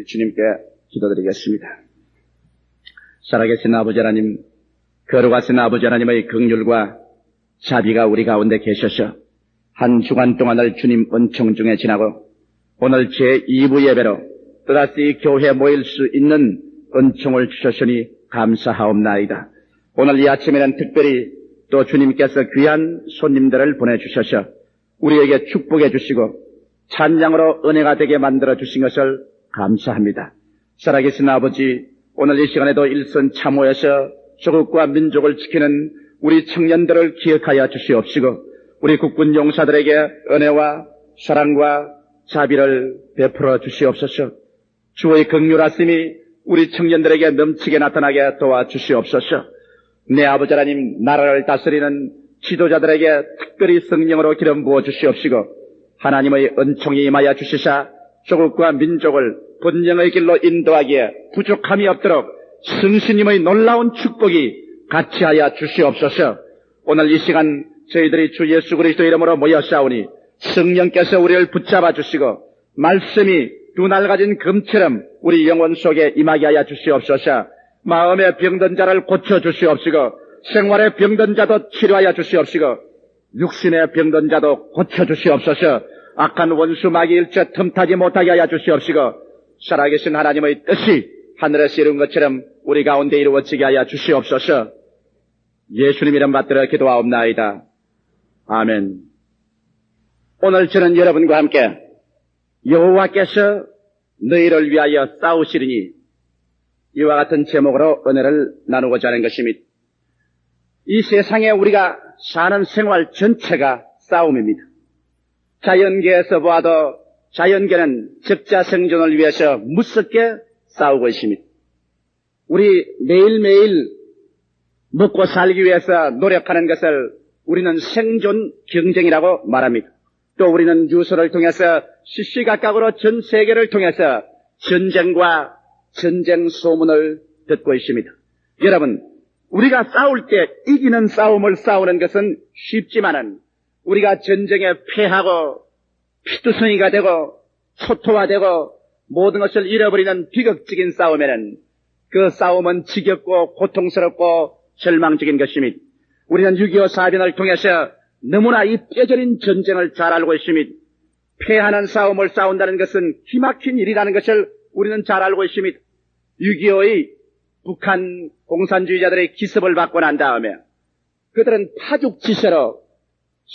우리 주님께 기도드리겠습니다. 살아계신 아버지 하나님, 거룩하신 아버지 하나님의 긍휼과 자비가 우리 가운데 계셔서 한 주간 동안을 주님 은총 중에 지나고 오늘 제2부 예배로 또다시 교회에 모일 수 있는 은총을 주셨으니 감사하옵나이다. 오늘 이 아침에는 특별히 또 주님께서 귀한 손님들을 보내주셔서 우리에게 축복해 주시고 찬양으로 은혜가 되게 만들어 주신 것을 감사합니다. 살아계신 아버지, 오늘 이 시간에도 일선 참호에서 조국과 민족을 지키는 우리 청년들을 기억하여 주시옵시고 우리 국군 용사들에게 은혜와 사랑과 자비를 베풀어 주시옵소서. 주의 긍휼하심이 우리 청년들에게 넘치게 나타나게 도와주시옵소서. 내 아버지 하나님, 나라를 다스리는 지도자들에게 특별히 성령으로 기름 부어 주시옵시고 하나님의 은총이 임하여 주시사 조국과 민족을 번영의 길로 인도하기에 부족함이 없도록 성신님의 놀라운 축복이 같이 하여 주시옵소서. 오늘 이 시간 저희들이 주 예수 그리스도 이름으로 모여싸우니 성령께서 우리를 붙잡아 주시고 말씀이 두 날 가진 금처럼 우리 영혼 속에 임하게 하여 주시옵소서. 마음의 병든 자를 고쳐 주시옵시고 생활의 병든 자도 치료하여 주시옵시고 육신의 병든 자도 고쳐 주시옵소서. 악한 원수 마귀 일체 틈타지 못하게 하여 주시옵시고 살아계신 하나님의 뜻이 하늘에서 이룬 것처럼 우리 가운데 이루어지게 하여 주시옵소서. 예수님 이름 받들어 기도하옵나이다. 아멘. 오늘 저는 여러분과 함께 여호와께서 너희를 위하여 싸우시리니 이와 같은 제목으로 은혜를 나누고자 하는 것입니다. 이 세상에 우리가 사는 생활 전체가 싸움입니다. 자연계에서 보아도 자연계는 적자생존을 위해서 무섭게 싸우고 있습니다. 우리 매일매일 먹고 살기 위해서 노력하는 것을 우리는 생존 경쟁이라고 말합니다. 또 우리는 뉴스를 통해서 시시각각으로 전 세계를 통해서 전쟁과 전쟁 소문을 듣고 있습니다. 여러분, 우리가 싸울 때 이기는 싸움을 싸우는 것은 쉽지만은 우리가 전쟁에 패하고 피투성이가 되고 초토화되고 모든 것을 잃어버리는 비극적인 싸움에는 그 싸움은 지겹고 고통스럽고 절망적인 것입니다. 우리는 6.25 사변을 통해서 너무나 이 뼈저린 전쟁을 잘 알고 있습니다. 패하는 싸움을 싸운다는 것은 기막힌 일이라는 것을 우리는 잘 알고 있습니다. 6.25의 북한 공산주의자들의 기습을 받고 난 다음에 그들은 파죽지세로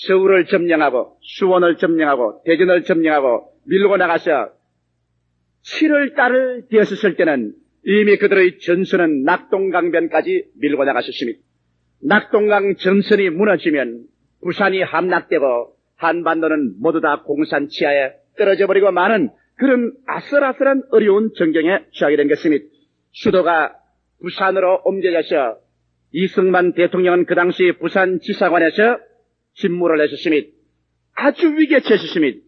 서울을 점령하고 수원을 점령하고 대전을 점령하고 밀고 나가서 7월 달을 되었을 때는 이미 그들의 전선은 낙동강변까지 밀고 나갔었습니다. 낙동강 전선이 무너지면 부산이 함락되고 한반도는 모두 다 공산 치하에 떨어져 버리고 많은 그런 아슬아슬한 어려운 전경에 처하게 된 것입니다. 수도가 부산으로 옮겨져서 이승만 대통령은 그 당시 부산지사관에서 집무를 했었습니다. 아주 위기에 처했습니다.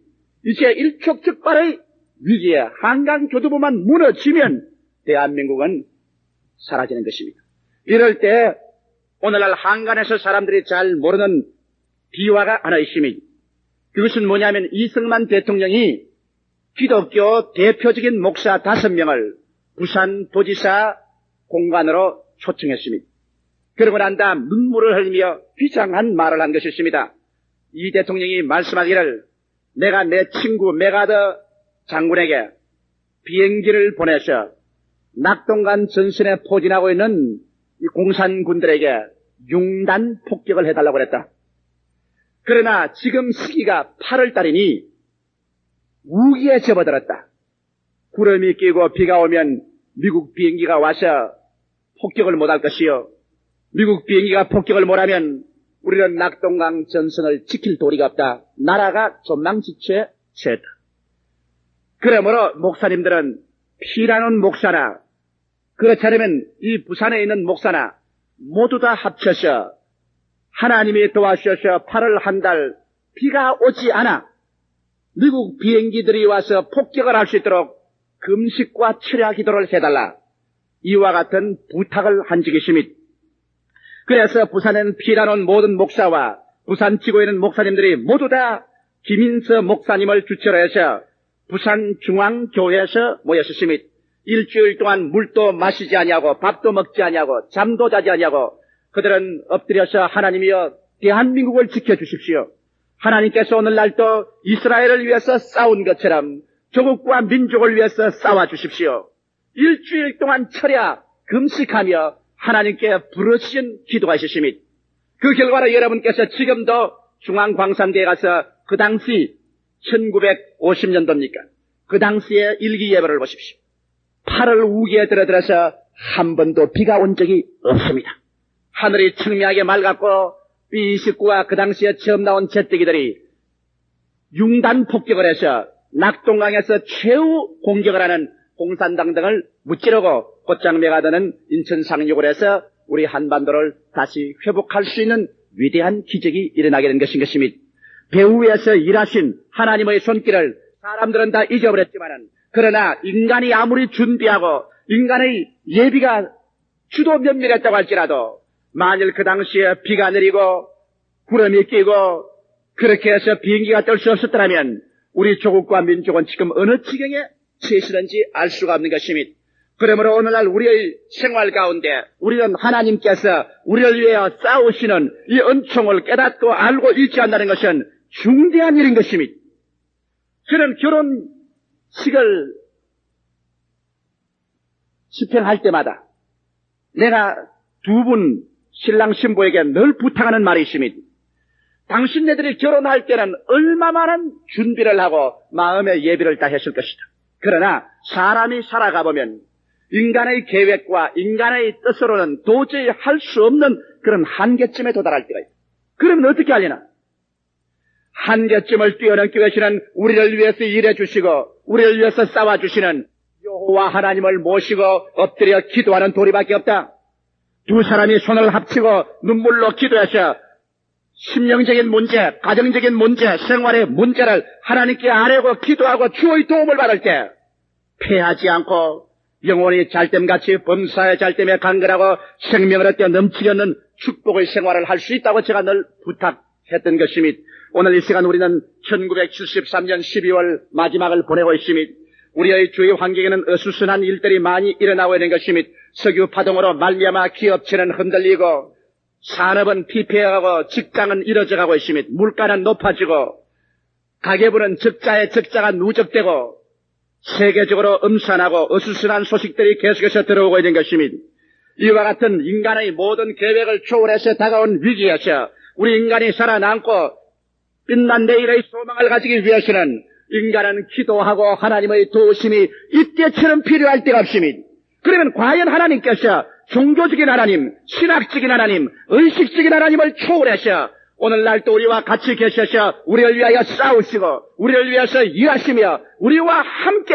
이제 일촉즉발의 위기에 한강교두보만 무너지면 대한민국은 사라지는 것입니다. 이럴 때 오늘날 한간에서 사람들이 잘 모르는 비화가 하나 있습니다. 그것은 뭐냐면 이승만 대통령이 기독교 대표적인 목사 5명을 부산도지사 공관으로 초청했습니다. 그러고 난 다음 눈물을 흘리며 비장한 말을 한 것이 있습니다. 이 대통령이 말씀하기를 내가 내 친구 메가더 장군에게 비행기를 보내서 낙동강 전선에 포진하고 있는 이 공산군들에게 융단 폭격을 해달라고 그랬다. 그러나 지금 시기가 8월 달이니 우기에 접어들었다. 구름이 끼고 비가 오면 미국 비행기가 와서 폭격을 못할 것이요. 미국 비행기가 폭격을 못하면 우리는 낙동강 전선을 지킬 도리가 없다. 나라가 전망지체에 처했다. 그러므로 목사님들은 피라는 목사나 그렇지 않으면 이 부산에 있는 목사나 모두 다 합쳐서 하나님이 도와주셔서 8월 한 달 비가 오지 않아 미국 비행기들이 와서 폭격을 할 수 있도록 금식과 철야 기도를 해달라. 이와 같은 부탁을 한 적이 있습니다. 그래서 부산에는 피라는 모든 목사와 부산 지구에 있는 목사님들이 모두 다 김인서 목사님을 주체로 해서 부산중앙교회에서 모였으심이 일주일 동안 물도 마시지 아니하고 밥도 먹지 아니하고 잠도 자지 아니하고 그들은 엎드려서 하나님이여 대한민국을 지켜주십시오. 하나님께서 오늘날도 이스라엘을 위해서 싸운 것처럼 조국과 민족을 위해서 싸워주십시오. 일주일 동안 철야 금식하며 하나님께 부르짖은 기도가 있으심이 그 결과로 여러분께서 지금도 중앙광산대에 가서 그 당시 1950년도입니까? 그 당시의 일기 예보를 보십시오. 8월 우기에 들어서 한 번도 비가 온 적이 없습니다. 하늘이 청명하게 맑았고 B-29와 그 당시에 처음 나온 제뜨기들이 융단 폭격을 해서 낙동강에서 최후 공격을 하는 공산당 등을 무찌르고 곧장매가 되는 인천 상륙을 해서 우리 한반도를 다시 회복할 수 있는 위대한 기적이 일어나게 된 것입니다. 배후에서 일하신 하나님의 손길을 사람들은 다 잊어버렸지만은 그러나 인간이 아무리 준비하고 인간의 예비가 주도 면밀했다고 할지라도 만일 그 당시에 비가 내리고 구름이 끼고 그렇게 해서 비행기가 뜰 수 없었더라면 우리 조국과 민족은 지금 어느 지경에 처해있는지 알 수가 없는 것입니다. 그러므로 오늘날 우리의 생활 가운데 우리는 하나님께서 우리를 위하여 싸우시는 이 은총을 깨닫고 알고 잊지 않는다는 것은 중대한 일인 것입니다. 저는 결혼식을 집행할 때마다 내가 두 분 신랑 신부에게 늘 부탁하는 말이 있습니다. 당신네들이 결혼할 때는 얼마만한 준비를 하고 마음의 예비를 다 했을 것이다. 그러나 사람이 살아가 보면 인간의 계획과 인간의 뜻으로는 도저히 할 수 없는 그런 한계점에 도달할 때가 있다. 그러면 어떻게 하려나? 한계점을 뛰어넘기 위해서는 우리를 위해서 일해 주시고 우리를 위해서 싸워 주시는 여호와 하나님을 모시고 엎드려 기도하는 도리밖에 없다. 두 사람이 손을 합치고 눈물로 기도해서 심령적인 문제, 가정적인 문제, 생활의 문제를 하나님께 아뢰고 기도하고 주의 도움을 받을 때 패하지 않고 영원히 잘됨같이 범사의 잘됨에 강건하고 생명을 얻게 넘치게 하는 축복의 생활을 할 수 있다고 제가 늘 부탁했던 것입니다. 오늘 이 시간 우리는 1973년 12월 마지막을 보내고 있습니다. 우리의 주위 환경에는 어수선한 일들이 많이 일어나고 있는 것입니다. 석유 파동으로 말미암아 기업체는 흔들리고 산업은 피폐해가고 직장은 이뤄져가고 있습니다. 물가는 높아지고 가계부는 적자에 적자가 누적되고 세계적으로 음산하고 어수선한 소식들이 계속해서 들어오고 있는 것입니다. 이와 같은 인간의 모든 계획을 초월해서 다가온 위기에서 우리 인간이 살아남고 빛난 내일의 소망을 가지기 위해서는 인간은 기도하고 하나님의 도우심이 이때처럼 필요할 때가 없습니다. 그러면 과연 하나님께서 종교적인 하나님, 신학적인 하나님, 의식적인 하나님을 초월해서 오늘날 또 우리와 같이 계셔서 우리를 위하여 싸우시고 우리를 위해서 일하시며 우리와 함께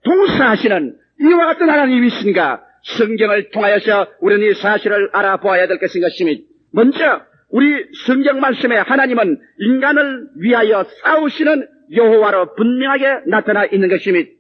동사하시는 이와 같은 하나님이신가? 성경을 통하여서 우리는 이 사실을 알아보아야 될 것인 것입니다. 먼저 우리 성경 말씀에 하나님은 인간을 위하여 싸우시는 여호와로 분명하게 나타나 있는 것입니다.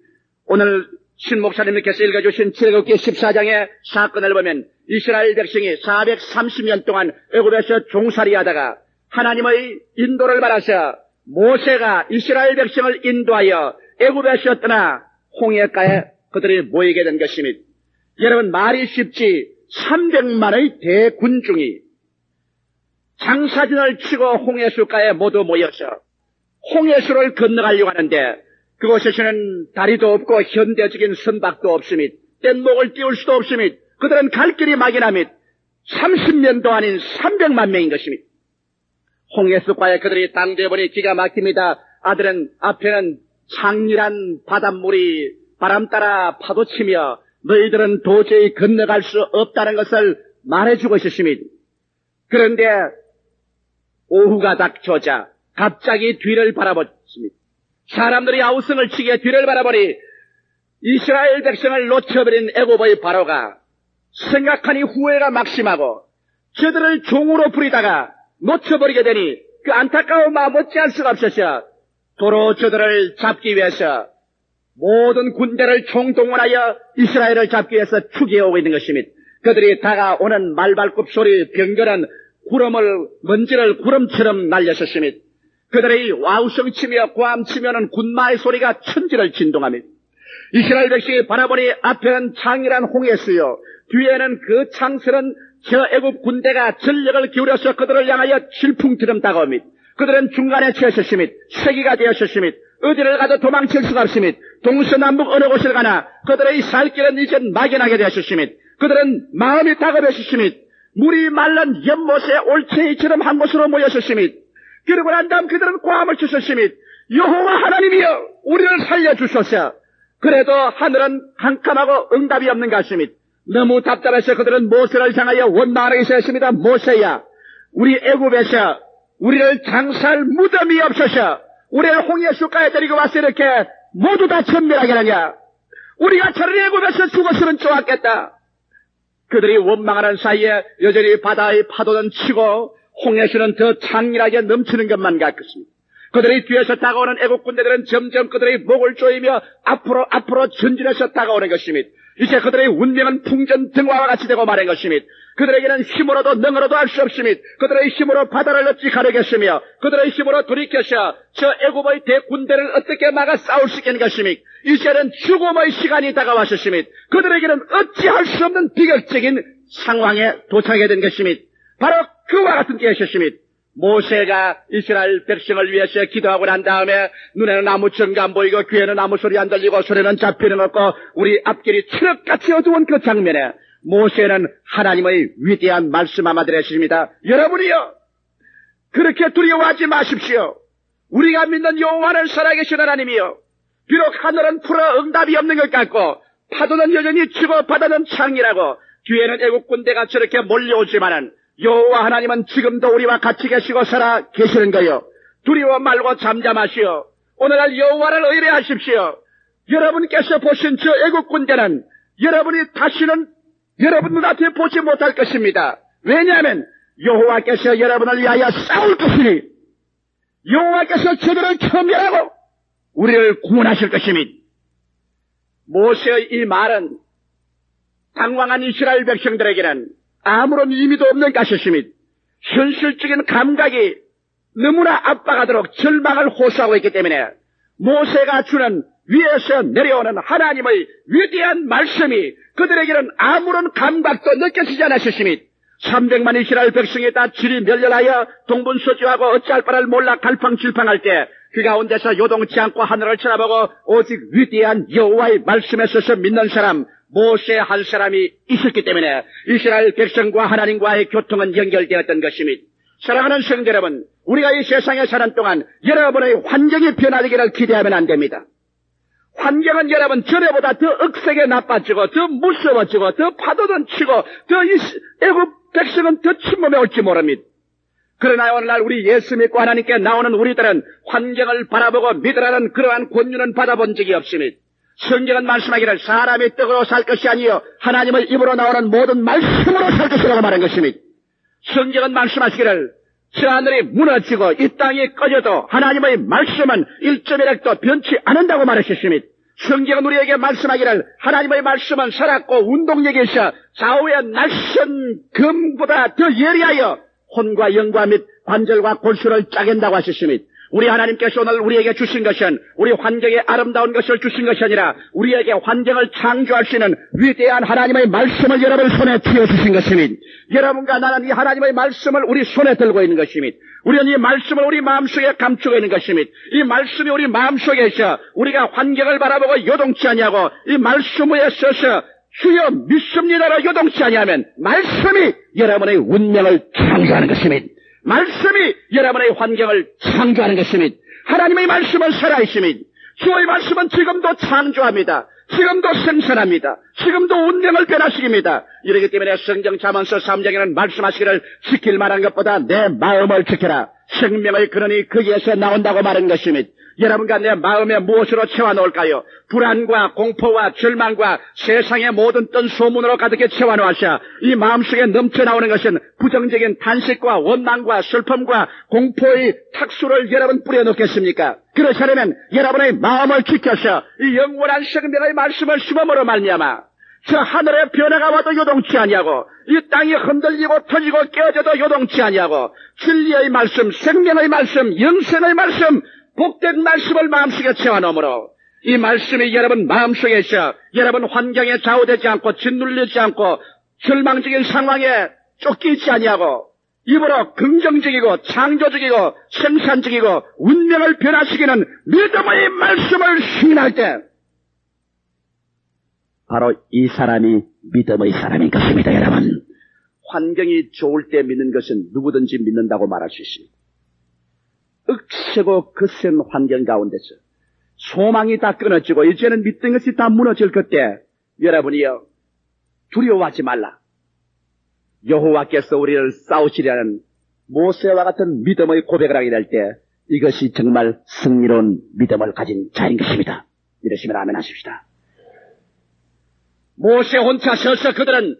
오늘 신 목사님께서 읽어주신 출애굽기 14장의 사건을 보면 이스라엘 백성이 430년 동안 애굽에서 종살이하다가 하나님의 인도를 받아서 모세가 이스라엘 백성을 인도하여 애굽에서 떠나 홍해가에 그들이 모이게 된 것입니다. 여러분 말이 쉽지 300만의 대군중이 장사진을 치고 홍해수가에 모두 모여서 홍해수를 건너가려고 하는데 그곳에서는 다리도 없고 현대적인 선박도 없습니다. 뗏목을 띄울 수도 없습니다. 그들은 갈 길이 막연합니다. 30년도 아닌 300만 명인 것입니다. 홍해수가에 그들이 당대보니 기가 막힙니다. 아들은 앞에는 창렬한 바닷물이 바람 따라 파도치며 너희들은 도저히 건너갈 수 없다는 것을 말해주고 있었습니다. 그런데 오후가 닥쳐자 갑자기 뒤를 바라봤습니다. 사람들이 아우성을 치게 뒤를 바라보니 이스라엘 백성을 놓쳐버린 애굽의 바로가 생각하니 후회가 막심하고 저들을 종으로 부리다가 놓쳐버리게 되니 그 안타까운 마음 어찌할 수가 없어서 도로 저들을 잡기 위해서 모든 군대를 총동원하여 이스라엘을 잡기 위해서 추기해오고 있는 것입니다. 그들이 다가오는 말발굽 소리, 병거는 먼지를 구름처럼 날렸었습니다. 그들의 와우성치며 고함치며는 군마의 소리가 천지를 진동합니다. 이스라엘 백성이 바라보니 앞에는 창이란 홍해수요, 뒤에는 그 창스런 저 애굽 군대가 전력을 기울여서 그들을 향하여 질풍처럼 다가옵니다. 그들은 중간에 처했으며 쇠기가 되었으며 어디를 가도 도망칠 수가 없으며 동서남북 어느 곳을 가나 그들의 살 길은 이젠 막연하게 되었으며 그들은 마음이 다급했으며 물이 말른 연못의 올챙이처럼 한 곳으로 모였으며 그러고 난 다음 그들은 고함을 치셨으며 여호와 하나님이여 우리를 살려주소서. 그래도 하늘은 캄캄하고 응답이 없는 것입니다. 너무 답답해서 그들은 모세를 향하여 원망하게 했습니다. 모세야, 우리 애굽에서 우리를 장사할 무덤이 없어서 우리를 홍해수가에 데리고 와서 이렇게 모두 다 전멸하게 하냐. 우리가 저런 애굽에서 죽었으면 좋았겠다. 그들이 원망하는 사이에 여전히 바다의 파도는 치고 홍해수는 더 장렬하게 넘치는 것만 같습니다. 그들의 뒤에서 다가오는 애국 군대들은 점점 그들의 목을 조이며 앞으로 전진해서 다가오는 것입니다. 이제 그들의 운명은 풍전 등화와 같이 되고 마는 것입니다. 그들에게는 힘으로도 능으로도 할 수 없습니다. 그들의 힘으로 바다를 어찌 가르겠으며 그들의 힘으로 돌이켜서 저 애굽의 대군대를 어떻게 막아 싸울 수 있겠는 것입니까? 이제는 죽음의 시간이 다가왔습니다. 그들에게는 어찌할 수 없는 비극적인 상황에 도착하게 된 것입니다. 바로 그와 같은 때였습니다. 모세가 이스라엘 백성을 위해서 기도하고 난 다음에 눈에는 아무 증거 안 보이고 귀에는 아무 소리 안 들리고 손에는 잡히는 없고 우리 앞길이 칠흑같이 어두운 그 장면에 모세는 하나님의 위대한 말씀 한마디를 했습니다. 여러분이요, 그렇게 두려워하지 마십시오. 우리가 믿는 여호와는 살아계신 하나님이요, 비록 하늘은 풀어 응답이 없는 것 같고 파도는 여전히 치고 바다는 창이라고 뒤에는 애국 군대가 저렇게 몰려오지만은 여호와 하나님은 지금도 우리와 같이 계시고 살아 계시는 거요. 두려워 말고 잠잠하시오. 오늘날 여호와를 의뢰하십시오. 여러분께서 보신 저 애국 군대는 여러분이 다시는 여러분 눈앞에 보지 못할 것입니다. 왜냐하면 여호와께서 여러분을 위하여 싸울 것이니 여호와께서 저들을 섬멸하고 우리를 구원하실 것입니다. 모세의 이 말은 당황한 이스라엘 백성들에게는 아무런 의미도 없는 것이십니다. 현실적인 감각이 너무나 압박하도록 절망을 호소하고 있기 때문에 모세가 주는 위에서 내려오는 하나님의 위대한 말씀이 그들에게는 아무런 감각도 느껴지지 않았습니다. 300만 이스라엘 백성이 다 질이 멸렬하여 동분서주하고 어찌할 바를 몰라 갈팡질팡할 때 그 가운데서 요동치 않고 하늘을 쳐다보고 오직 위대한 여호와의 말씀에 서서 믿는 사람 모세 한 사람이 있었기 때문에 이스라엘 백성과 하나님과의 교통은 연결되었던 것입니다. 사랑하는 성도 여러분, 우리가 이 세상에 사는 동안 여러분의 환경이 변화되기를 기대하면 안 됩니다. 환경은 여러분 전에보다 더 억세게 나빠지고 더 무서워지고 더 파도는 치고 더 애굽 백성은 더 침범해 올지 모릅니다. 그러나 오늘날 우리 예수 믿고 하나님께 나오는 우리들은 환경을 바라보고 믿으라는 그러한 권유는 받아본 적이 없습니다. 성경은 말씀하기를 사람의 떡으로 살 것이 아니요 하나님의 입으로 나오는 모든 말씀으로 살 것이라고 말한 것입니다. 성경은 말씀하시기를 저 하늘이 무너지고 이 땅이 꺼져도 하나님의 말씀은 1.1핵도 변치 않는다고 말하셨습니다. 성경은 우리에게 말씀하기를 하나님의 말씀은 살았고 운동력이 있어 좌우의 날선 금보다 더 예리하여 혼과 영과 및 관절과 골수를 짜겐다고 하셨습니다. 우리 하나님께서 오늘 우리에게 주신 것은 우리 환경에 아름다운 것을 주신 것이 아니라 우리에게 환경을 창조할 수 있는 위대한 하나님의 말씀을 여러분 손에 쥐어주신 것입니다. 여러분과 나는 이 하나님의 말씀을 우리 손에 들고 있는 것입니다. 우리는 이 말씀을 우리 마음속에 감추고 있는 것입니다. 이 말씀이 우리 마음속에 있어 우리가 환경을 바라보고 요동치 아니하고 이 말씀 위에 서서 주여 믿습니다로 요동치 아니하면 말씀이 여러분의 운명을 창조하는 것입니다. 말씀이 여러분의 환경을 창조하는 것입니다. 하나님의 말씀은 살아있습니다. 주의 말씀은 지금도 창조합니다. 지금도 생산합니다. 지금도 운명을 변화시킵니다. 이렇기 때문에 성경 잠언서 3장에는 말씀하시기를 지킬 만한 것보다 내 마음을 지켜라. 생명의 근원이 거기에서 나온다고 말한 것입니다. 여러분과 내 마음에 무엇으로 채워놓을까요? 불안과 공포와 절망과 세상의 모든 뜬 소문으로 가득히 채워놓으셔 이 마음속에 넘쳐나오는 것은 부정적인 탄식과 원망과 슬픔과 공포의 탁수를 여러분 뿌려놓겠습니까? 그렇다면 여러분의 마음을 지켜서 이 영원한 생명의 말씀을 심음으로 말미암아 저 하늘의 변화가 와도 요동치 아니하고 이 땅이 흔들리고 터지고 깨어져도 요동치 아니하고 진리의 말씀, 생명의 말씀, 영생의 말씀, 복된 말씀을 마음속에 채워넣으므로 이 말씀이 여러분 마음속에 있어 여러분 환경에 좌우되지 않고 짓눌리지 않고 절망적인 상황에 쫓기지 아니하고 입으로 긍정적이고 창조적이고 생산적이고 운명을 변화시키는 믿음의 말씀을 시인할 때 바로 이 사람이 믿음의 사람인 것입니다. 여러분, 환경이 좋을 때 믿는 것은 누구든지 믿는다고 말할 수 있습니다. 억세고 거센 환경 가운데서 소망이 다 끊어지고 이제는 믿던 것이 다 무너질 그때 여러분이요 두려워하지 말라. 여호와께서 우리를 싸우시려는 모세와 같은 믿음의 고백을 하게 될 때 이것이 정말 승리로운 믿음을 가진 자인 것입니다. 믿으시면 아멘 하십시다. 모세 혼자 서서 그들은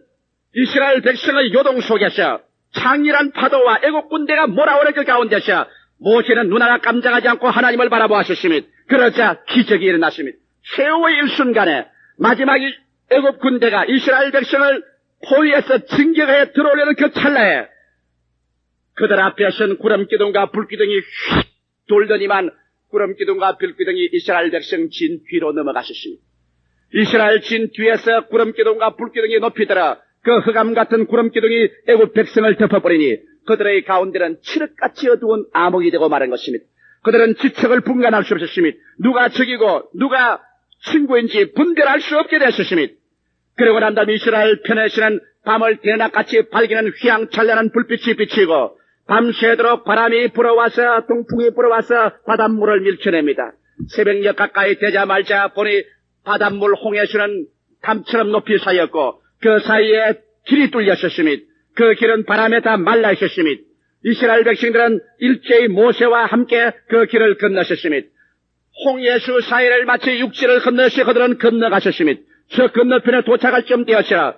이스라엘 백성의 요동 속에서 창렬한 파도와 애국 군대가 몰아오는 그 가운데서 모세는 눈 하나 깜짝하지 않고 하나님을 바라보았습니다. 그러자 기적이 일어났습니다. 최후의 일순간에 마지막 애국 군대가 이스라엘 백성을 포위해서 진격에 들어오려는 그 찰나에 그들 앞에서는 구름기둥과 불기둥이 휙 돌더니만 구름기둥과 불기둥이 이스라엘 백성 진 뒤로 넘어가셨습니다. 이스라엘 진 뒤에서 구름기둥과 불기둥이 높이 들어 그 흑암 같은 구름기둥이 애국 백성을 덮어버리니 그들의 가운데는 칠흑같이 어두운 암흑이 되고 마른 것입니다. 그들은 지척을 분간할 수 없었습니다. 누가 적이고 누가 친구인지 분별할 수 없게 되었습니다. 그러고 난 다음 이스라엘 편에서는 밤을 대낮같이 밝히는 휘황찬란한 불빛이 비치고 밤새도록 바람이 불어와서 동풍이 불어와서 바닷물을 밀쳐냅니다. 새벽녘 가까이 되자마자 보니 바닷물 홍해수는 담처럼 높이 쌓였고 그 사이에 길이 뚫렸었습니다. 그 길은 바람에 다 말라 있었습니다. 이스라엘 백성들은 일제히 모세와 함께 그 길을 건너셨습니다. 홍해수 사이를 마치 육지를 건너시 그들은 건너가셨습니다. 저 건너편에 도착할 쯤 되어서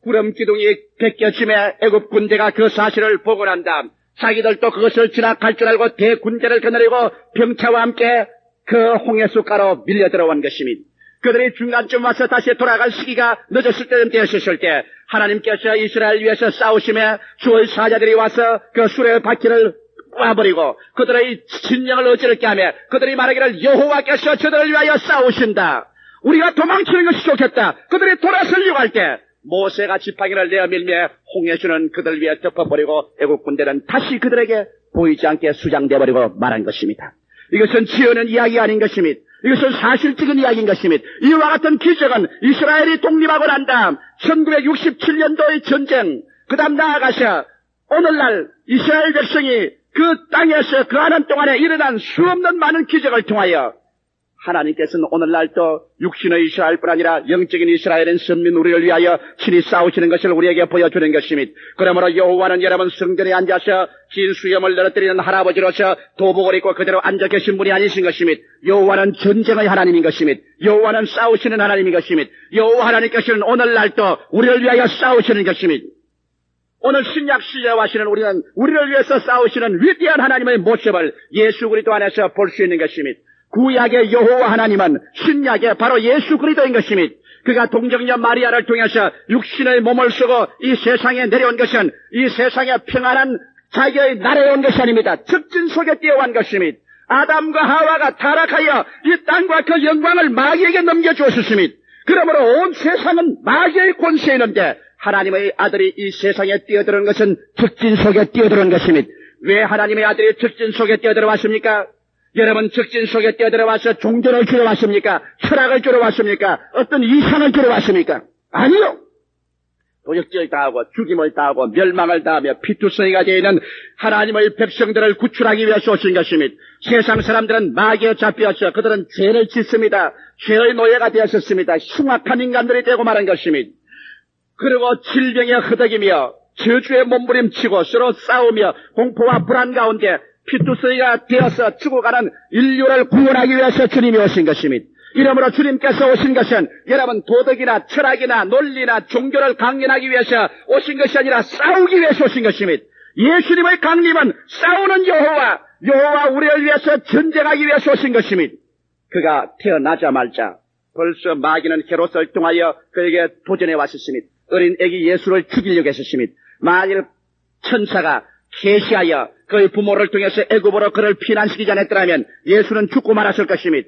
구름기둥이 벗겨짐에 애굽 군대가 그 사실을 보고 난 다음 자기들도 그것을 지나갈 줄 알고 대군대를 거느리고 병차와 함께 그 홍해수가로 밀려 들어온 것입니다. 그들이 중간쯤 와서 다시 돌아갈 시기가 늦었을 때쯤 되었을 때 하나님께서 이스라엘 위해서 싸우심에 주의 사자들이 와서 그 수레 바퀴를 꽈버리고 그들의 진영을 어지럽게 하며 그들이 말하기를 여호와께서 저들을 위하여 싸우신다. 우리가 도망치는 것이 좋겠다. 그들이 돌아서려고 할 때 모세가 지팡이를 내어밀며 홍해수는 그들 위에 덮어버리고 애국 군대는 다시 그들에게 보이지 않게 수장되어버리고 말한 것입니다. 이것은 지어낸 이야기 아닌 것입니다. 이것은 사실적인 이야기인 것입니다. 이와 같은 기적은 이스라엘이 독립하고 난 다음 1967년도의 전쟁, 그 다음 나아가서 오늘날 이스라엘 백성이 그 땅에서 거하는 동안에 일어난 수없는 많은 기적을 통하여 하나님께서는 오늘날도 육신의 이스라엘뿐 아니라 영적인 이스라엘인 선민 우리를 위하여 친히 싸우시는 것을 우리에게 보여주는 것입니다. 그러므로 여호와는 여러분 성전에 앉아서 긴 수염을 늘어뜨리는 할아버지로서 도복을 입고 그대로 앉아 계신 분이 아니신 것입니다. 여호와는 전쟁의 하나님인 것입니다. 여호와는 싸우시는 하나님인 것입니다. 여호와 하나님께서는 오늘날도 우리를 위하여 싸우시는 것입니다. 오늘 신약 시대에 하시는 우리는 우리를 위해서 싸우시는 위대한 하나님의 모습을 예수 그리스도 안에서 볼 수 있는 것입니다. 구약의 여호와 하나님은 신약의 바로 예수 그리스도인 것입니다. 그가 동정녀 마리아를 통해서 육신의 몸을 쓰고 이 세상에 내려온 것은 이 세상에 평안한 자기의 나라에 온 것이 아닙니다. 적진 속에 뛰어온 것입니다. 아담과 하와가 타락하여 이 땅과 그 영광을 마귀에게 넘겨주었습니다. 그러므로 온 세상은 마귀의 권세에 있는데 하나님의 아들이 이 세상에 뛰어들은 것은 적진 속에 뛰어들은 것입니다. 왜 하나님의 아들이 적진 속에 뛰어들어왔습니까? 여러분 적진 속에 뛰어들어와서 종교를 주러 왔습니까? 철학을 주러 왔습니까? 어떤 이상을 주러 왔습니까? 아니요. 도적질을 당하고 죽임을 당하고 멸망을 당하며 피투성이가 되어 있는 하나님의 백성들을 구출하기 위해서 오신 것입니다. 세상 사람들은 마귀에 잡혀서 그들은 죄를 짓습니다. 죄의 노예가 되었습니다. 흉악한 인간들이 되고 말한 것입니다. 그리고 질병에 허덕이며 저주에 몸부림치고 서로 싸우며 공포와 불안 가운데 피투성이가 되어서 죽어가는 인류를 구원하기 위해서 주님이 오신 것입니다. 이러므로 주님께서 오신 것은 여러분 도덕이나 철학이나 논리나 종교를 강연하기 위해서 오신 것이 아니라 싸우기 위해서 오신 것입니다. 예수님의 강림은 싸우는 여호와 우리를 위해서 전쟁하기 위해서 오신 것입니다. 그가 태어나자마자 벌써 마귀는 헤롯을 통하여 그에게 도전해 왔었으니 어린 애기 예수를 죽이려고 했었으니 만일 천사가 계시하여 그의 부모를 통해서 애굽으로 그를 피난시키지 않았더라면 예수는 죽고 말았을 것이며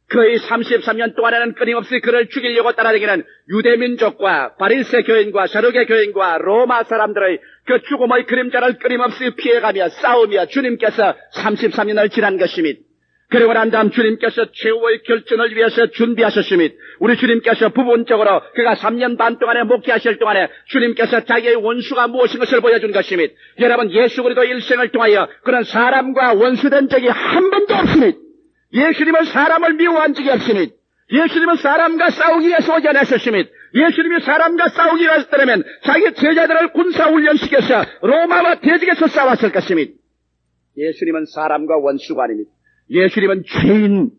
그의 33년 동안에는 끊임없이 그를 죽이려고 따라다니는 유대민족과 바리새 교인과 사두개 교인과 로마 사람들의 그 죽음의 그림자를 끊임없이 피해가며 싸우며 주님께서 33년을 지난 것이며 그리고 난 다음 주님께서 최후의 결전을 위해서 준비하셨으며 우리 주님께서 부분적으로 그가 3년 반 동안에 목회하실 동안에 주님께서 자기의 원수가 무엇인 것을 보여준 것이며 여러분 예수 그리스도 일생을 통하여 그런 사람과 원수된 적이 한 번도 없으며 예수님은 사람을 미워한 적이 없으니 예수님은 사람과 싸우기 위해서 오지 않았으며 예수님이 사람과 싸우기 위해서라면 자기 제자들을 군사훈련시켜서 로마와 대적에서 싸웠을 것이며 예수님은 사람과 원수가 아닙니다. 예수님은 죄인을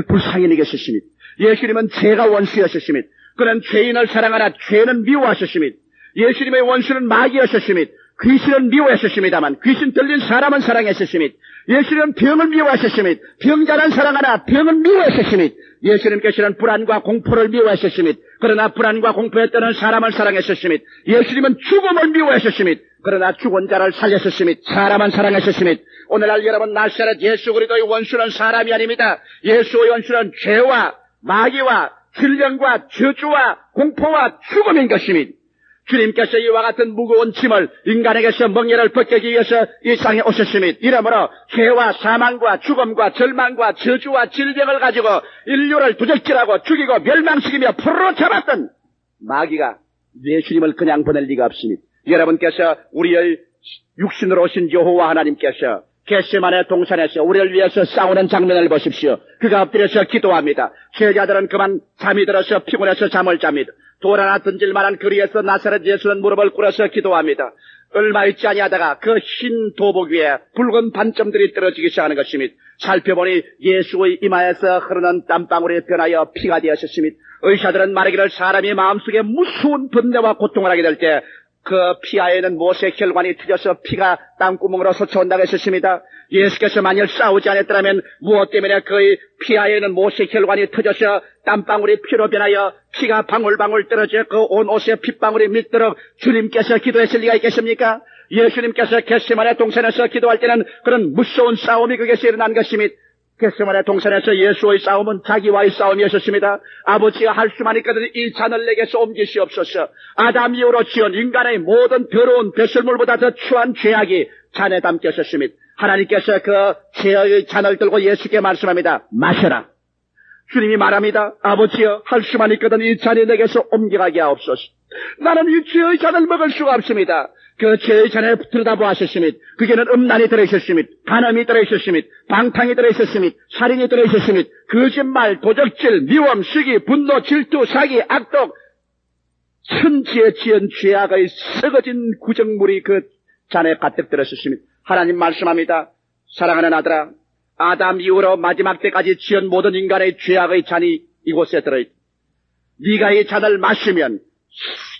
불쌍히 여기셨으며 예수님은 죄가 원수였으며 그는 죄인을 사랑하나 죄는 미워하셨으며 예수님의 원수는 마귀였으며 귀신은 미워하셨습니다만 귀신 들린 사람은 사랑했으며 예수님은 병을 미워하셨으며 병자는 사랑하나 병은 미워하셨으며 예수님께서는 불안과 공포를 미워하셨으며 그러나 불안과 공포에 떠는 사람을 사랑하셨으며 예수님은 죽음을 미워하셨으며 그러나 죽은 자를 살렸으며 사람은 사랑하셨으며 오늘날 여러분 나사렛 예수 그리스도의 원수는 사람이 아닙니다. 예수의 원수는 죄와 마귀와 질병과 저주와 공포와 죽음인 것입니다. 주님께서 이와 같은 무거운 짐을 인간에게서 멍에를 벗기기 위해서 이 땅에 오셨으니 이러므로 죄와 사망과 죽음과 절망과 저주와 질병을 가지고 인류를 도적질하고 죽이고 멸망시키며 포로로 잡았던 마귀가 예수님을 그냥 보낼 리가 없습니다. 여러분께서 우리의 육신으로 오신 여호와 하나님께서 겟세마네 동산에서 우리를 위해서 싸우는 장면을 보십시오. 그가 엎드려서 기도합니다. 제자들은 그만 잠이 들어서 피곤해서 잠을 잡니다. 돌 하나 던질 만한 거리에서 나사렛 예수는 무릎을 꿇어서 기도합니다. 얼마 있지 아니하다가 그 흰 도복 위에 붉은 반점들이 떨어지기 시작하는 것입니다. 살펴보니 예수의 이마에서 흐르는 땀방울이 변하여 피가 되었습니다. 의사들은 말하기를 사람이 마음속에 무서운 번뇌와 고통을 하게 될 때 그 피하에는 못의 혈관이 터져서 피가 땀구멍으로 솟아온다고 했었습니다. 예수께서 만일 싸우지 않았더라면 무엇 때문에 그의 피하에는 못의 혈관이 터져서 땀방울이 피로 변하여 피가 방울방울 떨어져 그 온 옷에 핏방울이 밉도록 주님께서 기도했을 리가 있겠습니까? 예수님께서 겟세마네 동산에서 기도할 때는 그런 무서운 싸움이 그것이 일어난 것입니다. 겟세마네 동산에서 예수의 싸움은 자기와의 싸움이었습니다. 아버지가 할 수만 있거든 이 잔을 내게서 옮기시옵소서. 아담 이후로 지은 인간의 모든 더러운 배설물보다 더 추한 죄악이 잔에 담겼었습니다. 하나님께서 그 죄의 잔을 들고 예수께 말씀합니다. 마셔라. 주님이 말합니다. 아버지여 할 수만 있거든 이 잔이 내게서 옮겨가게 하옵소서. 나는 이 죄의 잔을 먹을 수가 없습니다. 그 죄의 잔에 들여다보았으며 그게는 음란이 들어있었으며 간음이 들어있었으며 방탕이 들어있었으며 살인이 들어있었으며 거짓말, 도적질, 미움, 시기, 분노, 질투, 사기, 악독 천지에 지은 죄악의 썩어진 구정물이 그 잔에 가득 들었으며 하나님 말씀합니다. 사랑하는 아들아 아담 이후로 마지막 때까지 지은 모든 인간의 죄악의 잔이 이곳에 들어있다. 네가 이 잔을 마시면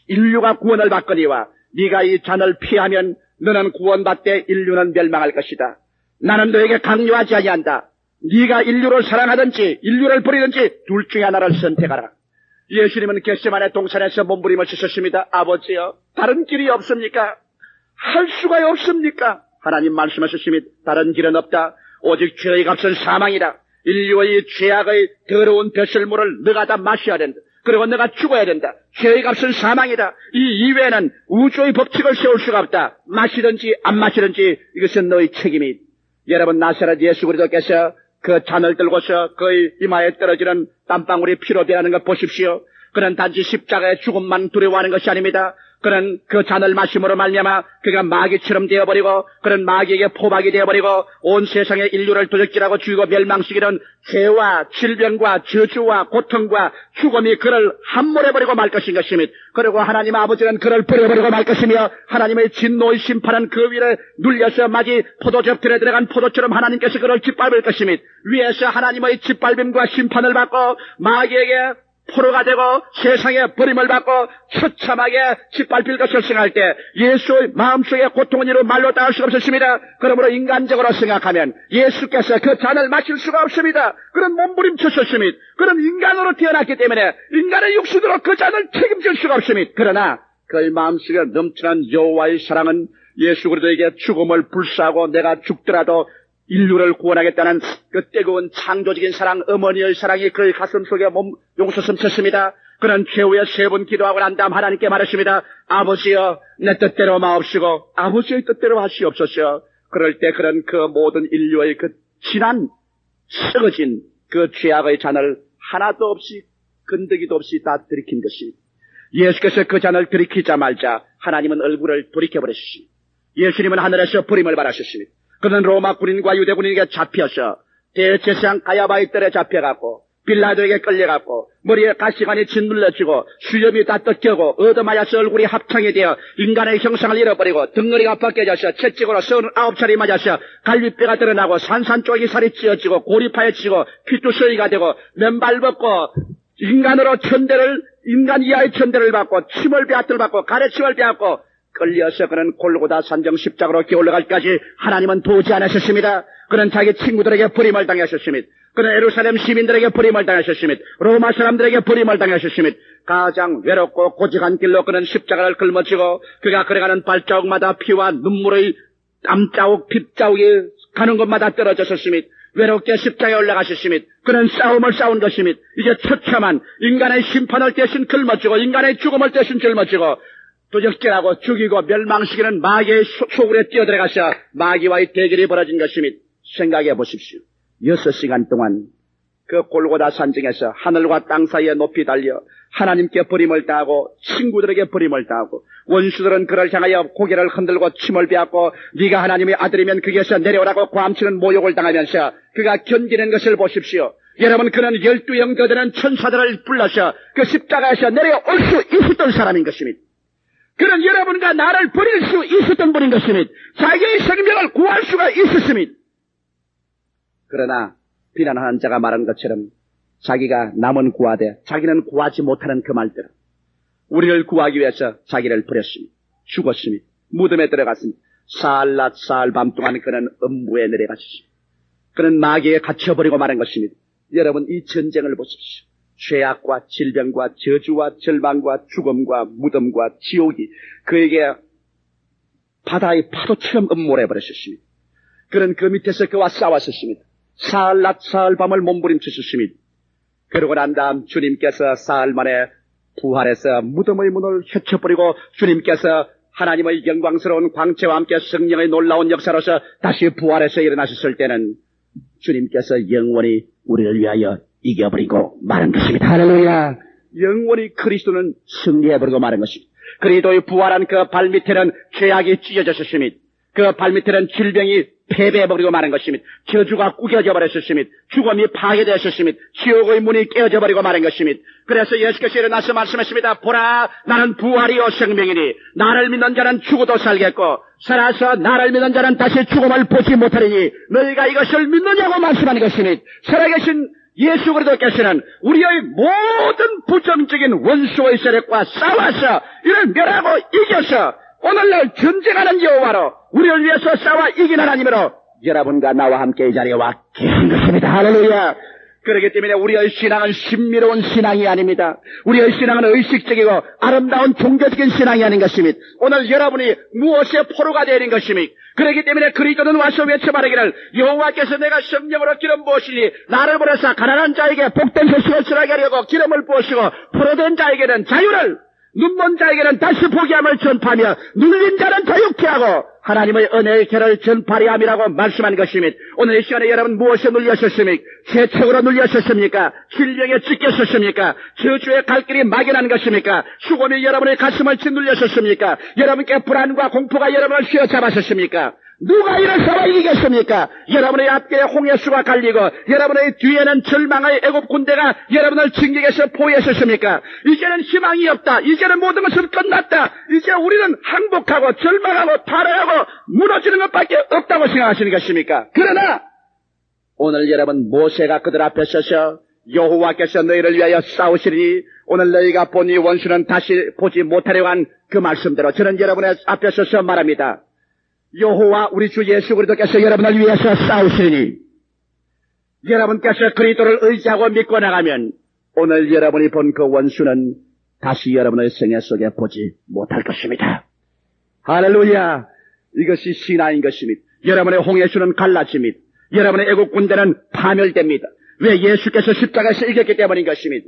인류가 구원을 받거니와 네가 이 잔을 피하면 너는 구원받되 인류는 멸망할 것이다. 나는 너에게 강요하지 아니한다. 네가 인류를 사랑하든지 인류를 버리든지 둘 중에 하나를 선택하라. 예수님은 겟세마네 동산에서 몸부림을 치셨습니다. 아버지여 다른 길이 없습니까? 할 수가 없습니까? 하나님 말씀하셨습니다. 다른 길은 없다. 오직 죄의 값은 사망이다. 인류의 죄악의 더러운 배설물을 너가 다 마셔야 된다. 그리고 너가 죽어야 된다. 죄의 값은 사망이다. 이 이외에는 우주의 법칙을 세울 수가 없다. 마시든지 안 마시든지 이것은 너의 책임이. 여러분 나사렛 예수 그리스도께서 그 잔을 들고서 그의 이마에 떨어지는 땀방울이 피로 변하는 것 보십시오. 그는 단지 십자가의 죽음만 두려워하는 것이 아닙니다. 그는 그 잔을 마심으로 말미암아 그가 마귀처럼 되어버리고 그는 마귀에게 포박이 되어버리고 온 세상의 인류를 도적질하고 죽이고 멸망시키는 죄와 질병과 저주와 고통과 죽음이 그를 함몰해버리고 말 것인 것입니다. 그리고 하나님 아버지는 그를 버려버리고 말 것이며 하나님의 진노의 심판은 그 위에 눌려서 마치 포도즙들에 들어간 포도처럼 하나님께서 그를 짓밟을 것입니다. 위에서 하나님의 짓밟음과 심판을 받고 마귀에게 포로가 되고 세상에 버림을 받고 처참하게 짓밟힐 것을 생각할 때 예수의 마음속에 고통은 이루 말로 닿을 수가 없었습니다. 그러므로 인간적으로 생각하면 예수께서 그 잔을 마실 수가 없습니다. 그런 몸부림쳤었습니다. 그런 인간으로 태어났기 때문에 인간의 육신으로 그 잔을 책임질 수가 없습니다. 그러나 그의 마음속에 넘치는 여호와의 사랑은 예수 그리스도에게 죽음을 불사하고 내가 죽더라도 인류를 구원하겠다는 그 뜨거운 창조적인 사랑, 어머니의 사랑이 그의 가슴 속에 용솟음쳤습니다. 그는 최후에 3번 기도하고 난 다음 하나님께 말했습니다. 아버지여, 내 뜻대로 마옵시고 아버지의 뜻대로 하시옵소서. 그럴 때 그는 그 모든 인류의 그 지난 썩어진 그 죄악의 잔을 하나도 없이 건더기도 없이 다 들이킨 것이 예수께서 그 잔을 들이키자마자 하나님은 얼굴을 돌이켜버리셨습니다. 예수님은 하늘에서 부림을 받으셨습니다. 그는 로마 군인과 유대 군인에게 잡혀서 대제사장 가야바의 뜰에 잡혀갖고 빌라도에게 끌려갖고 머리에 가시관이 짓눌러지고 수염이 다 뜯겨고 얻어맞아서 얼굴이 합창이 되어 인간의 형상을 잃어버리고 덩어리가 벗겨져서 채찍으로 39차례 맞아서 갈비뼈가 드러나고 산산조각이 살이 찌어지고 고리 파여지고 피투성이가 되고 맨발 벗고 인간으로 인간 이하의 천대를 받고 침을 배앗을 받고 가래침을 배앗고 끌려서 그는 골고다 산정 십자가로 기올라갈까지 하나님은 도우지 않으셨습니다. 그는 자기 친구들에게 버림을 당하셨습니다. 그는 예루살렘 시민들에게 버림을 당하셨습니다. 로마 사람들에게 버림을 당하셨습니다. 가장 외롭고 고직한 길로 그는 십자가를 짊어지고 그가 걸어가는 발자국마다 피와 눈물의 땀자국, 핏자국이 가는 곳마다 떨어졌습니다. 외롭게 십자가에 올라가셨습니다. 그는 싸움을 싸운 것입니다. 이제 처참한 인간의 심판을 대신 짊어지고 인간의 죽음을 대신 짊어지고 도적질하고 죽이고 멸망시키는 마귀의 소굴에 뛰어들어가서 마귀와의 대결이 벌어진 것입니다. 생각해 보십시오. 6시간 동안 그 골고다 산정에서 하늘과 땅 사이에 높이 달려 하나님께 버림을 당하고 친구들에게 버림을 당하고 원수들은 그를 향하여 고개를 흔들고 침을 베었고 네가 하나님의 아들이면 거기에서 내려오라고 고함치는 모욕을 당하면서 그가 견디는 것을 보십시오. 여러분, 그는 12영도 되는 천사들을 불러서 그 십자가에서 내려올 수 있었던 사람인 것입니다. 그는 여러분과 나를 버릴 수 있었던 분인 것입니다. 자기의 생명을 구할 수가 있었습니다. 그러나 비난하는 자가 말한 것처럼 자기가 남은 구하되 자기는 구하지 못하는 그 말대로 우리를 구하기 위해서 자기를 버렸습니다. 죽었습니다. 무덤에 들어갔습니다. 사흘낮 사흘밤 동안 그는 음부에 내려갔습니다. 그는 마귀에 갇혀버리고 말한 것입니다. 여러분, 이 전쟁을 보십시오. 죄악과 질병과 저주와 절망과 죽음과 무덤과 지옥이 그에게 바다의 파도처럼 음모해버렸습니다. 그는 그 밑에서 그와 싸웠습니다. 사흘낮 사흘밤을 몸부림쳤습니다. 그러고 난 다음 주님께서 사흘 만에 부활해서 무덤의 문을 헤쳐버리고 주님께서 하나님의 영광스러운 광채와 함께 성령의 놀라운 역사로서 다시 부활해서 일어나셨을 때는 주님께서 영원히 우리를 위하여 이겨버리고 말한 것입니다. 할렐루야. 영원히 그리스도는 승리해버리고 말한 것입니다. 그리스도의 부활한 그 발밑에는 죄악이 찢어졌습니다. 그 발밑에는 질병이 패배해버리고 말한 것입니다. 저주가 꾸겨져 버렸습니다. 죽음이 파괴되었습니다. 지옥의 문이 깨어져 버리고 말한 것입니다. 그래서 예수께서 일어나서 말씀하십니다. 보라, 나는 부활이요 생명이니 나를 믿는 자는 죽어도 살겠고 살아서 나를 믿는 자는 다시 죽음을 보지 못하리니 너희가 이것을 믿느냐고 말씀하는 것입니다. 살아계신 예수 그리스도께서는 우리의 모든 부정적인 원수의 세력과 싸워서 이를 멸하고 이겨서 오늘날 전쟁하는 여호와로 우리를 위해서 싸워 이긴 하나님으로 여러분과 나와 함께 이 자리에 와 계신 것입니다. 할렐루야. 그렇기 때문에 우리의 신앙은 신비로운 신앙이 아닙니다. 우리의 신앙은 의식적이고 아름다운 종교적인 신앙이 아닌 것입니다. 오늘 여러분이 무엇의 포로가 되는 것입니까? 그렇기 때문에 그리스도는 와서 외쳐 말하기를 여호와께서 내가 성령으로 기름 부으시니 나를 보내사 가난한 자에게 복된 소식을 전하게 하려고 기름을 부으시고 포로된 자에게는 자유를 눈먼 자에게는 다시 보기함을 전파하며 눌린 자는 자유케 하고 하나님의 은혜의 계를 전파하려 함이라고 말씀한 것입니다. 오늘 이 시간에 여러분 무엇에 눌렸었습니까? 재촉으로 눌렸었습니까? 질병에 찢겼었습니까? 저주의 갈 길이 막연한 것입니까? 수고이 여러분의 가슴을 짓눌렸었습니까? 여러분께 불안과 공포가 여러분을 휘어잡았었습니까? 누가 이를 싸워 이기겠습니까? 여러분의 앞길에 홍해수가 갈리고 여러분의 뒤에는 절망의 애굽 군대가 여러분을 진격해서 포위했었습니까? 이제는 희망이 없다. 이제는 모든 것은 끝났다. 이제 우리는 항복하고 절망하고 파괴하고 무너지는 것밖에 없다고 생각하시는 것입니까? 그러나 오늘 여러분 모세가 그들 앞에 서서 여호와께서 너희를 위하여 싸우시리니 오늘 너희가 본 이 원수는 다시 보지 못하려고 한 그 말씀대로 저는 여러분의 앞에 서서 말합니다. 여호와 우리 주 예수 그리스도께서 여러분을 위해서 싸우시리니 여러분께서 그리스도를 의지하고 믿고 나가면 오늘 여러분이 본 그 원수는 다시 여러분의 생애 속에 보지 못할 것입니다. 할렐루야! 이것이 신앙인 것입니다. 여러분의 홍해수는 갈라집니다. 여러분의 애국 군대는 파멸됩니다. 왜? 예수께서 십자가에서 이겼기 때문인 것입니다.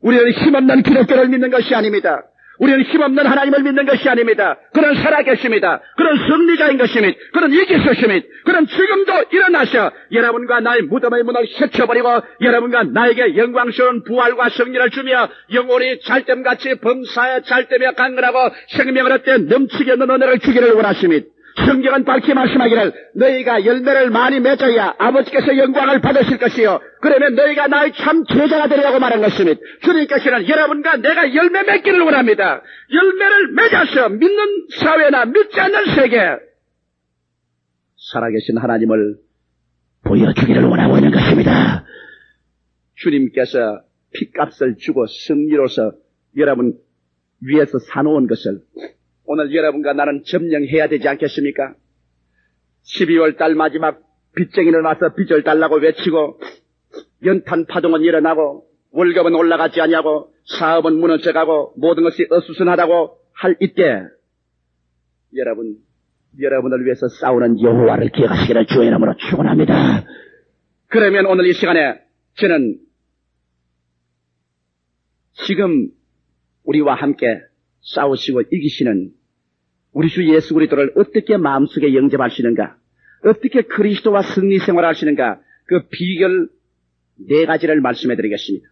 우리는 힘없는 기독교를 믿는 것이 아닙니다. 우리는 힘없는 하나님을 믿는 것이 아닙니다. 그는 살아계십니다. 그는 승리자인 것입니다. 그는 이기셨습니다. 그는 지금도 일어나셔 여러분과 나의 무덤의 문을 헤쳐버리고 여러분과 나에게 영광스러운 부활과 승리를 주며 영혼이 잘됨같이 범사에 잘되며 강건하고 생명을 얻되 넘치게 있는 은혜를 주기를 원하십니다. 성경은 밝히 말씀하기를 너희가 열매를 많이 맺어야 아버지께서 영광을 받으실 것이요 그러면 너희가 나의 참 제자가 되리라고 말한 것입니다. 주님께서는 여러분과 내가 열매 맺기를 원합니다. 열매를 맺어서 믿는 사회나 믿지 않는 세계 살아계신 하나님을 보여주기를 원하고 있는 것입니다. 주님께서 피값을 주고 승리로서 여러분 위에서 사놓은 것을 오늘 여러분과 나는 점령해야 되지 않겠습니까? 12월 달 마지막 빚쟁이는 와서 빚을 달라고 외치고 연탄 파동은 일어나고 월급은 올라가지 아니하고 사업은 무너져가고 모든 것이 어수선하다고 할 이때 여러분을 위해서 싸우는 여호와를 기억하시기를 주의 이름으로 축원합니다. 그러면 오늘 이 시간에 저는 지금 우리와 함께 싸우시고 이기시는 우리 주 예수 그리스도를 어떻게 마음속에 영접하시는가, 어떻게 그리스도와 승리 생활하시는가, 그 비결 4가지를 말씀해 드리겠습니다.